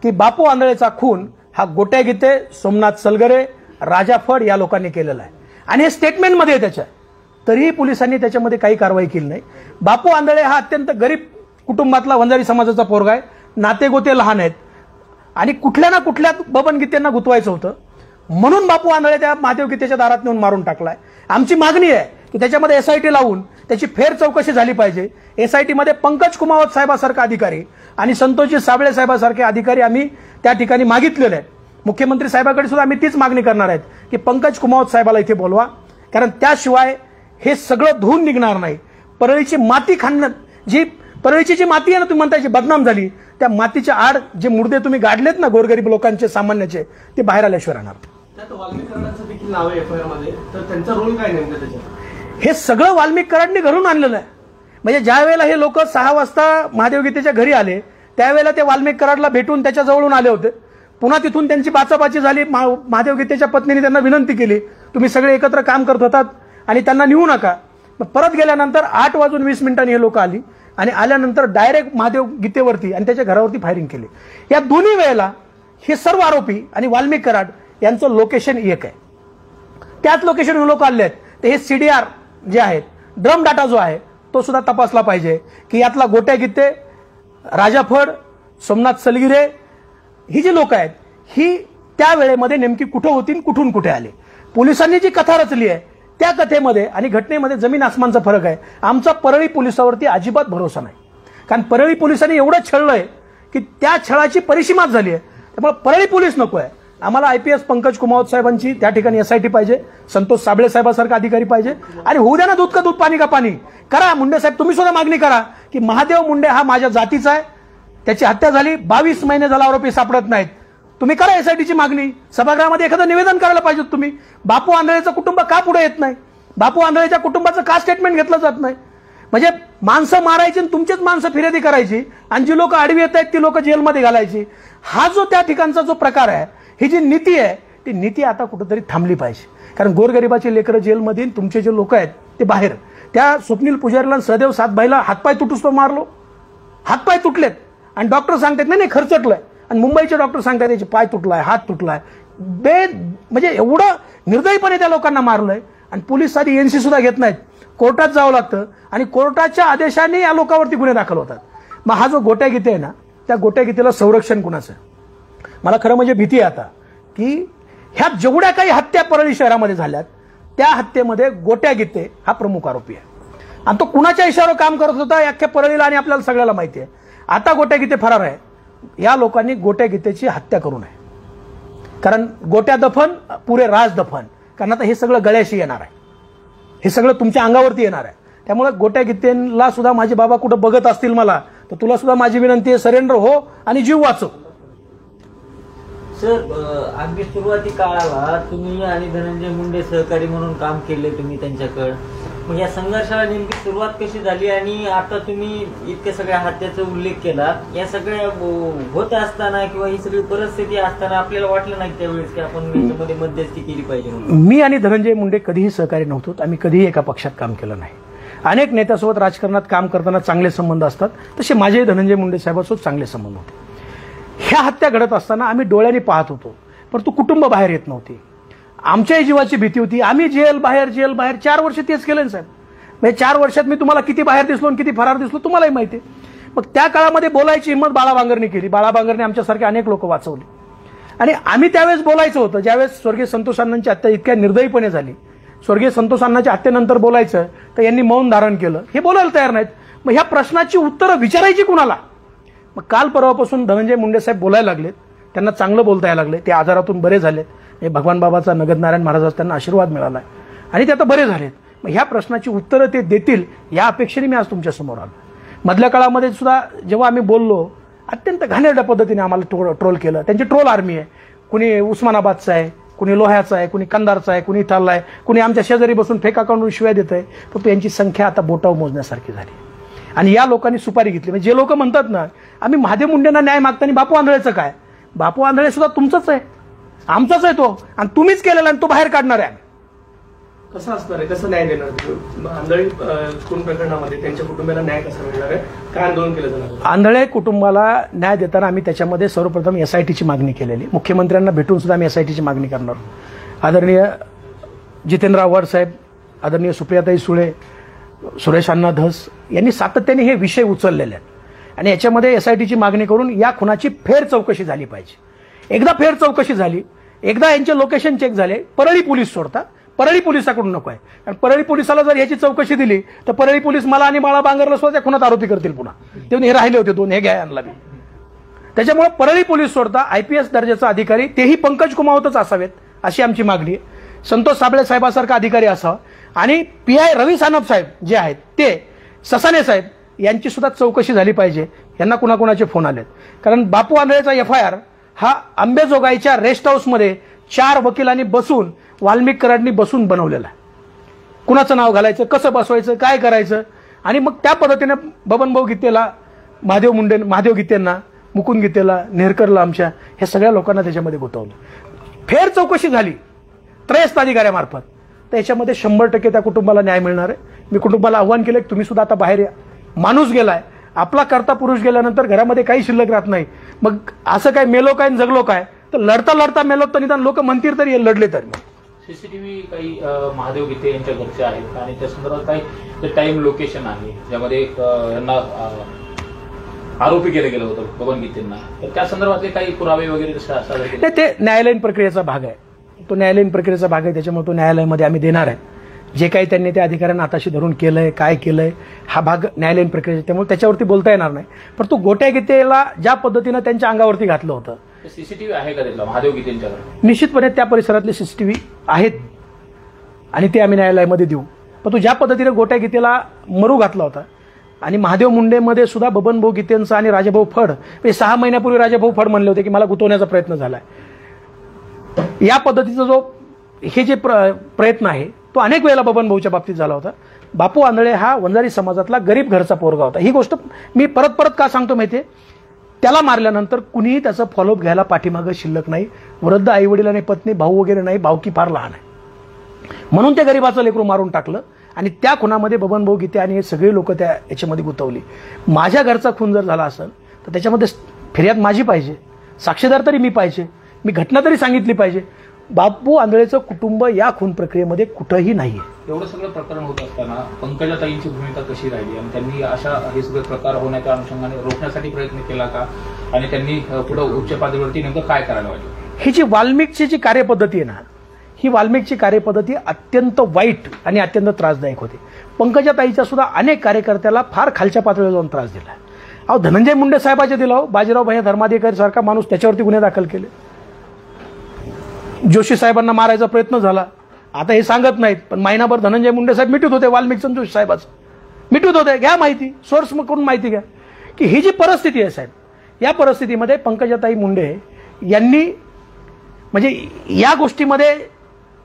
की बापू आंधळेचा खून हा गोट्या गीते, सोमनाथ सलगरे, राजा फड या लोकांनी केलेला आहे आणि हे स्टेटमेंटमध्ये आहे त्याच्या. तरीही पोलिसांनी त्याच्यामध्ये काही कारवाई केली नाही. बापू आंधळे हा अत्यंत गरीब कुटुंबातला वंजारी समाजाचा पोरगा आहे, नातेगोते लहान आहेत आणि कुठल्या ना कुठल्या बबन गीतेंना गुतवायचं होतं म्हणून बापू आंधळे त्या महादेव गीतेच्या दारात नेऊन मारून टाकलाय. आमची मागणी आहे की त्याच्यामध्ये एसआयटी लावून त्याची फेर चौकशी झाली पाहिजे. एसआयटी मध्ये पंकज कुमावत साहेबासारखा अधिकारी आणि संतोषजी साबळे साहेबासारखे अधिकारी आम्ही त्या ठिकाणी मागितलेले आहेत. मुख्यमंत्री साहेबांकडे सुद्धा आम्ही तीच मागणी करणार आहेत की पंकज कुमावत साहेबाला इथे बोलवा, कारण त्याशिवाय हे सगळं धुवून निघणार नाही. परळीची माती खाणं, जी परळीची जी माती आहे ना, तुम्ही म्हणताय जी बदनाम झाली, त्या मातीच्या आड जे मुर्दे तुम्ही गाडलेत ना गोरगरीब लोकांचे, सामान्याचे, ते बाहेर आल्याशिवाय राहणार. त्यात वाल्मिक कराडांचं देखील नाव आहे एफआयआर मध्ये, तर त्यांचा रोल काय नेमका त्याच्यात? हे सगळं वाल्मिक कराडने घरून आणलेलं आहे. म्हणजे ज्या वेळेला हे लोक 6 वाजता महादेव गीतेच्या घरी आले त्यावेळेला ते वाल्मिक कराडला भेटून त्याच्या जवळून आले होते. पुन्हा तिथून त्यांची बाचाबाची झाली. महादेव गीतेच्या पत्नीने त्यांना विनंती केली, तुम्ही सगळे एकत्र काम करत होतात आणि त्यांना नेऊ नका. मग परत गेल्यानंतर 8:20 हे लोक आली आणि आल्यानंतर डायरेक्ट महादेव गीतेवरती आणि त्याच्या घरावरती फायरिंग केली. या दोन्ही वेळेला हे सर्व आरोपी आणि वाल्मिक कराड यांचं लोकेशन एक आहे. त्याच लोकेशनवर लोक आले आहेत. तर हे सीडीआर जे आहेत, ड्रम डाटा जो आहे तो सुद्धा तपासला पाहिजे की यातला गोट्या गीते, राजा फड, सोमनाथ सलगिरे ही जी लोक आहेत ही त्या वेळेमध्ये नेमकी कुठं होती, कुठून कुठे आले. पोलिसांनी जी कथा रचली आहे त्या कथेमध्ये आणि घटनेमध्ये जमीन आसमानचा फरक आहे. आमचा परळी पोलिसावरती अजिबात भरोसा नाही, कारण परळी पोलिसांनी एवढं छळलंय की त्या छळाची परिसीमात झाली आहे. त्यामुळे परळी पोलीस नको आहे आम्हाला. आयपीएस पंकज कुमावत साहेबांची त्या ठिकाणी एसआयटी पाहिजे, संतोष साबळे साहेबांसारखा अधिकारी पाहिजे आणि होऊ द्या ना दूध का दूध पाणी का पाणी. करा मुंडे साहेब, तुम्ही सुद्धा मागणी करा की महादेव मुंडे हा माझ्या जातीचा आहे, त्याची हत्या झाली, 22 महिने झाला आरोपी सापडत नाहीत. तुम्ही करा एसआयटीची मागणी. सभागृहामध्ये एखादं निवेदन करायला पाहिजे तुम्ही. बापू आंधळेचं कुटुंब का पुढे येत नाही? बापू आंधळेच्या कुटुंबाचं का स्टेटमेंट घेतलं जात नाही? म्हणजे माणसं मारायची आणि तुमचेच माणसं फिर्यादी करायची आणि जी लोक आडवी येत आहेत ती लोक जेलमध्ये घालायची. हा जो त्या ठिकाणचा जो प्रकार आहे, ही जी नीती आहे ती नीती आता कुठेतरी थांबली पाहिजे. कारण गोरगरिबाचे लेकरं जेलमध्ये, तुमचे जे लोक आहेत ते बाहेर. त्या स्वप्नील पुजारीला, सहदेव सातभाईला हातपाय तुटूस तो मारलो, हातपाय तुटलेत आणि डॉक्टर सांगतात नाही खर्चटलंय, आणि मुंबईचे डॉक्टर सांगतात त्याचे पाय तुटलाय, हात तुटलाय. म्हणजे एवढं निर्दयीपणे त्या लोकांना मारलंय आणि पोलीस साधी एनसी सुद्धा घेत नाहीत. कोर्टात जावं लागतं आणि कोर्टाच्या आदेशाने या लोकांवरती गुन्हे दाखल होतात. मग हा जो गोट्या गीते आहे ना, त्या गोट्या गीतेला संरक्षण कुणाचं? मला खरं म्हणजे भीती आहे आता की ह्या जेवढ्या काही हत्या परळी शहरामध्ये झाल्यात त्या हत्येमध्ये गोट्या गीते हा प्रमुख आरोपी आहे आणि तो कुणाच्या इशाऱ्यावर काम करत होता अख्ख्या परळीला आणि आपल्याला सगळ्याला माहिती आहे. आता गोट्या गीते फरार आहे. या लोकांनी गोट्या गीतेची हत्या करू नये, कारण गोट्या दफन पुरे राज दफन, कारण आता हे सगळं गळ्याशी येणार आहे, हे सगळं तुमच्या अंगावरती येणार आहे. त्यामुळे गोट्या गीतेला सुद्धा माझे बाबा कुठं बघत असतील मला, तर तुला सुद्धा माझी विनंती आहे, सरेंडर हो आणि जीव वाचव. सर, अगदी सुरुवाती काळाला तुम्ही आणि धनंजय मुंडे सहकारी म्हणून काम केले तुम्ही त्यांच्याकडे. मग या संघर्षाला नेमकी सुरुवात कशी झाली आणि आता तुम्ही इतक्या सगळ्या हत्याचा उल्लेख केला, या सगळ्या होत असताना किंवा ही सगळी परिस्थिती असताना आपल्याला वाटलं नाही त्यावेळेस की आपण याच्यामध्ये मध्यस्थी केली पाहिजे म्हणून? मी आणि धनंजय मुंडे कधीही सहकारी नव्हतो. आम्ही कधीही एका पक्षात काम केलं नाही. अनेक नेत्यासोबत राजकारणात काम करताना चांगले संबंध असतात, तसे माझेही धनंजय मुंडे साहेबांसोबत चांगले संबंध होते. ह्या हत्या घडत असताना आम्ही डोळ्यांनी पाहत होतो, परंतु कुटुंब बाहेर येत नव्हती. आमच्याही जीवाची भीती होती. आम्ही जेल बाहेर 4 वर्ष तेच केलं साहेब. म्हणजे 4 वर्षात मी तुम्हाला किती बाहेर दिसलो आणि किती फरार दिसलो तुम्हालाही माहिती आहे. मग त्या काळामध्ये बोलायची हिंमत बाळा बांगरने केली. बाळा बांगरने आमच्यासारखे अनेक लोक वाचवले आणि आम्ही त्यावेळेस बोलायचं होतं. ज्यावेळेस स्वर्गीय संतोष अण्णांची हत्या इतक्या निर्दयीपणे झाली, स्वर्गीय संतोष अण्णांच्या हत्येनंतर बोलायचं तर यांनी मौन धारण केलं. हे बोलायला तयार नाहीत. मग ह्या प्रश्नाची उत्तरं विचारायची कुणाला? मग काल परवापासून धनंजय मुंडे साहेब बोलायला लागलेत. त्यांना चांगलं बोलता यायला लागले. ते आजारातून बरे झालेत. भगवान बाबाचा, नगदनारायण महाराजाचा त्यांना आशीर्वाद मिळाला आणि ते आता बरे झालेत. मग ह्या प्रश्नाची उत्तरं ते देतील या अपेक्षेने मी आज तुमच्या समोर आलो. मधल्या काळामध्ये सुद्धा जेव्हा आम्ही बोललो, अत्यंत घाणेरड्या पद्धतीने आम्हाला ट्रोल केलं. त्यांची ट्रोल आर्मी आहे. कुणी उस्मानाबादचा आहे, कुणी लोह्याचा आहे, कुणी कंधारचा आहे, कुणी इथला आहे, कुणी आमच्या शेजारी बसून फेका काढून शिव्या देत आहे. परंतु यांची संख्या आता बोटावर मोजण्यासारखी झाली आणि या लोकांनी सुपारी घेतली. म्हणजे जे लोक म्हणतात ना आम्ही महादेव मुंडेंना न्याय मागताना बापू आंधळेचं काय? बापू आंधळे सुद्धा तुमचंच आहे, आमचाच आहे तो, आणि तुम्हीच केलेला आणि तो बाहेर काढणार आहे. कसं असणार आहे, कसं न्याय देणार तुम्ही? आंधळी खून प्रकरणामध्ये त्यांच्या कुटुंबियाला न्याय कसा मिळणार आहे? काय आंदोलन केलं जाणार? आंधळे कुटुंबाला न्याय देताना आम्ही त्याच्यामध्ये सर्वप्रथम SITची मागणी केलेली. मुख्यमंत्र्यांना भेटून सुद्धा आम्ही SITची मागणी करणार. आदरणीय जितेंद्र आव्हाड साहेब, आदरणीय सुप्रियाताई सुळे, सुरेश अण्णा धस यांनी सातत्याने हे विषय उचललेले आहेत आणि याच्यामध्ये SITची मागणी करून या खुनाची फेर चौकशी झाली पाहिजे. एकदा फेर चौकशी झाली, एकदा यांचे लोकेशन चेक झाले, परळी पोलीस सोडता, परळी पोलिसाकडून नको आहे. कारण परळी पोलिसाला जर याची चौकशी दिली तर परळी पोलीस मला आणि बाळा बांगरला सुद्धा त्या खुनात आरोपी करतील पुन्हा. तेव्हा हे राहिले होते 2, हे घ्या आणला मी. त्याच्यामुळे परळी पोलीस सोडता IPS दर्जाचा अधिकारी, तेही पंकज कुमावतच असावेत अशी आमची मागणी आहे. संतोष साबळे साहेबासारखा अधिकारी असावा आणि PI रवी सानप साहेब जे आहेत ते, ससाने साहेब यांची सुद्धा चौकशी झाली पाहिजे. यांना कुणाकुणाचे फोन आलेत. कारण बापू आंधळेचा FIR हा अंबेजोगाईच्या रेस्ट हाऊसमध्ये 4 वकिलांनी बसून, वाल्मिक कराडनी बसून बनवलेला आहे. कुणाचं नाव घालायचं, कसं बसवायचं, काय करायचं, आणि मग त्या पद्धतीने बबनभाऊ गीतेला, महादेव गीतेंना, मुकुंद गीतेला, नेहरकरला, आमच्या ह्या सगळ्या लोकांना त्याच्यामध्ये गुंतवलं. फेर चौकशी झाली त्रयस्थ अधिकाऱ्यामार्फत, तर याच्यामध्ये 100% त्या कुटुंबाला न्याय मिळणार आहे. मी कुटुंबाला आव्हान केलं की तुम्ही सुद्धा आता बाहेर या. माणूस गेलाय, आपला करता पुरुष गेल्यानंतर घरामध्ये काही शिल्लक राहत नाही. मग असं काय मेलो काय जगलो काय, तर लढता लढता मेलो तर निदान लोक म्हणतील तरी हे लढले तरी. CCTV काही महादेव गीते यांच्या घरचे आहेत आणि त्या संदर्भात काही टाइम लोकेशन आहे ज्यामध्ये यांना आरोपी केलं गेलं होतं बबन गीतेंना, तर त्या संदर्भातले काही पुरावे वगैरे सादर केले? नाही, ते न्यायालयीन प्रक्रियेचा भाग आहे. तो न्यायालयीन प्रक्रियेचा भाग आहे, त्याच्यामुळे तो न्यायालयामध्ये आम्ही देणार आहे. जे काही त्यांनी त्या अधिकाऱ्यांना हाताशी धरून केलंय, काय केलंय, हा भाग न्यायालयीन प्रक्रियेचा, त्यामुळे त्याच्यावरती बोलता येणार नाही. पण तो गोट्या गीतेला ज्या पद्धतीनं त्यांच्या अंगावरती घातलं होतं, CCTV आहे का त्यातला महादेव गीतेंच्या? निश्चितपणे त्या परिसरातले CCTV आहेत आणि ते आम्ही न्यायालयामध्ये देऊ. पण तो ज्या पद्धतीने गोट्या गीतेला मरू घातला होता आणि महादेव मुंडेमध्ये सुद्धा बबनभाऊ गीतेंचा आणि राजाभाऊ फड, 6 महिन्यापूर्वी राजाभाऊ फड म्हणले होते की मला गुंतवण्याचा प्रयत्न झालाय. या पद्धतीचा जो हे जे प्रयत्न आहे तो अनेक वेळेला बबनभाऊच्या बाबतीत झाला होता. बापू आंधळे हा वंजारी समाजातला गरीब घरचा पोरगा होता. ही गोष्ट मी परत परत का सांगतो माहितीये, त्याला मारल्यानंतर कुणीही त्याचं फॉलोअप घ्यायला पाठीमागं शिल्लक नाही. वृद्ध आई वडील आणि पत्नी, भाऊ वगैरे नाही, भावकी फार लहान आहे, म्हणून त्या गरीबाचं लेकरू मारून टाकलं आणि त्या खुनामध्ये बबनभाऊ गीते आणि हे सगळे लोक त्या याच्यामध्ये गुंतवली. माझ्या घरचा खून जर झाला असेल तर त्याच्यामध्ये फिर्याद माझी पाहिजे, साक्षीदार तरी मी पाहिजे, मी घटना तरी सांगितली पाहिजे. बापू आंधळेचं कुटुंब या खून प्रक्रियेमध्ये कुठंही नाहीये. एवढं सगळं प्रकरण होत असताना पंकजाताईंची भूमिका कशी राहिली आणि त्यांनी अशा हे सगळे प्रकार होण्याच्या अनुषंगाने रोखण्यासाठी प्रयत्न केला का, आणि त्यांनी पुढे उच्च पातळीवरती नेमकं काय करायला पाहिजे? ही जी वाल्मिकची जी कार्यपद्धती आहे ना, ही वाल्मिकची कार्यपद्धती अत्यंत वाईट आणि अत्यंत त्रासदायक होती. पंकजाताईच्या सुद्धा अनेक कार्यकर्त्याला फार खालच्या पातळीवर जाऊन त्रास दिला. अहो, धनंजय मुंडे साहेबाच्या दिला, बाजीराव भैया धर्माधिकारी सारखा माणूस त्याच्यावरती गुन्हे दाखल केले. जोशी साहेबांना मारायचा प्रयत्न झाला. आता हे सांगत नाहीत, पण महिनाभर धनंजय मुंडे साहेब मिटवत होते वाल्मिकचं जोशी साहेबाचं, मिटवत होते. घ्या माहिती, सोर्स करून माहिती घ्या की ही जी परिस्थिती आहे साहेब, या परिस्थितीमध्ये पंकजाताई मुंडे यांनी म्हणजे या गोष्टीमध्ये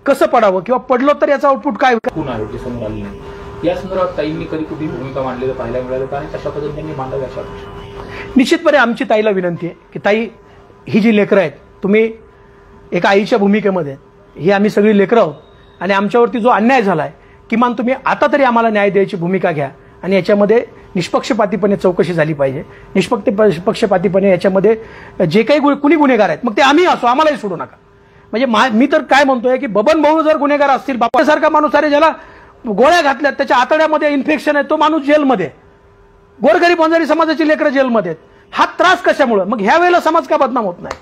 कसं पडावं किंवा पडलो तर याचा आउटपुट काय खून आहे ते समोर आले नाही, या संदर्भात ताईंनी कधी कुठली भूमिका मांडलेलं पाहायला मिळालं का आणि कशा पद्धतीने त्यांनी मांडावी अशा? निश्चितपणे आमची ताईला विनंती आहे की ताई, ही जी लेकरं आहेत, तुम्ही एका आईच्या भूमिकेमध्ये, ही आम्ही सगळी लेकरं आहोत आणि आमच्यावरती जो अन्याय झालाय, किमान तुम्ही आता तरी आम्हाला न्याय द्यायची भूमिका घ्या आणि याच्यामध्ये निष्पक्षपातीपणे चौकशी झाली पाहिजे. निष्पक्षपातीपणे याच्यामध्ये जे काही कुणी गुन्हेगार आहेत, मग ते आम्ही असो, आम्हालाही सोडू नका. म्हणजे मी तर काय म्हणतोय की बबन भाऊ जर गुन्हेगार असतील, बापासारखा माणूस आहे ज्याला गोळ्या घातल्यात, त्याच्या आतड्यामध्ये इन्फेक्शन आहे, तो माणूस जेलमध्ये, गोरगरीब वंजारी समाजाची लेकरं जेलमध्ये, हा त्रास कशामुळे? मग ह्या वेळेला समाज का बदनाम होत नाही?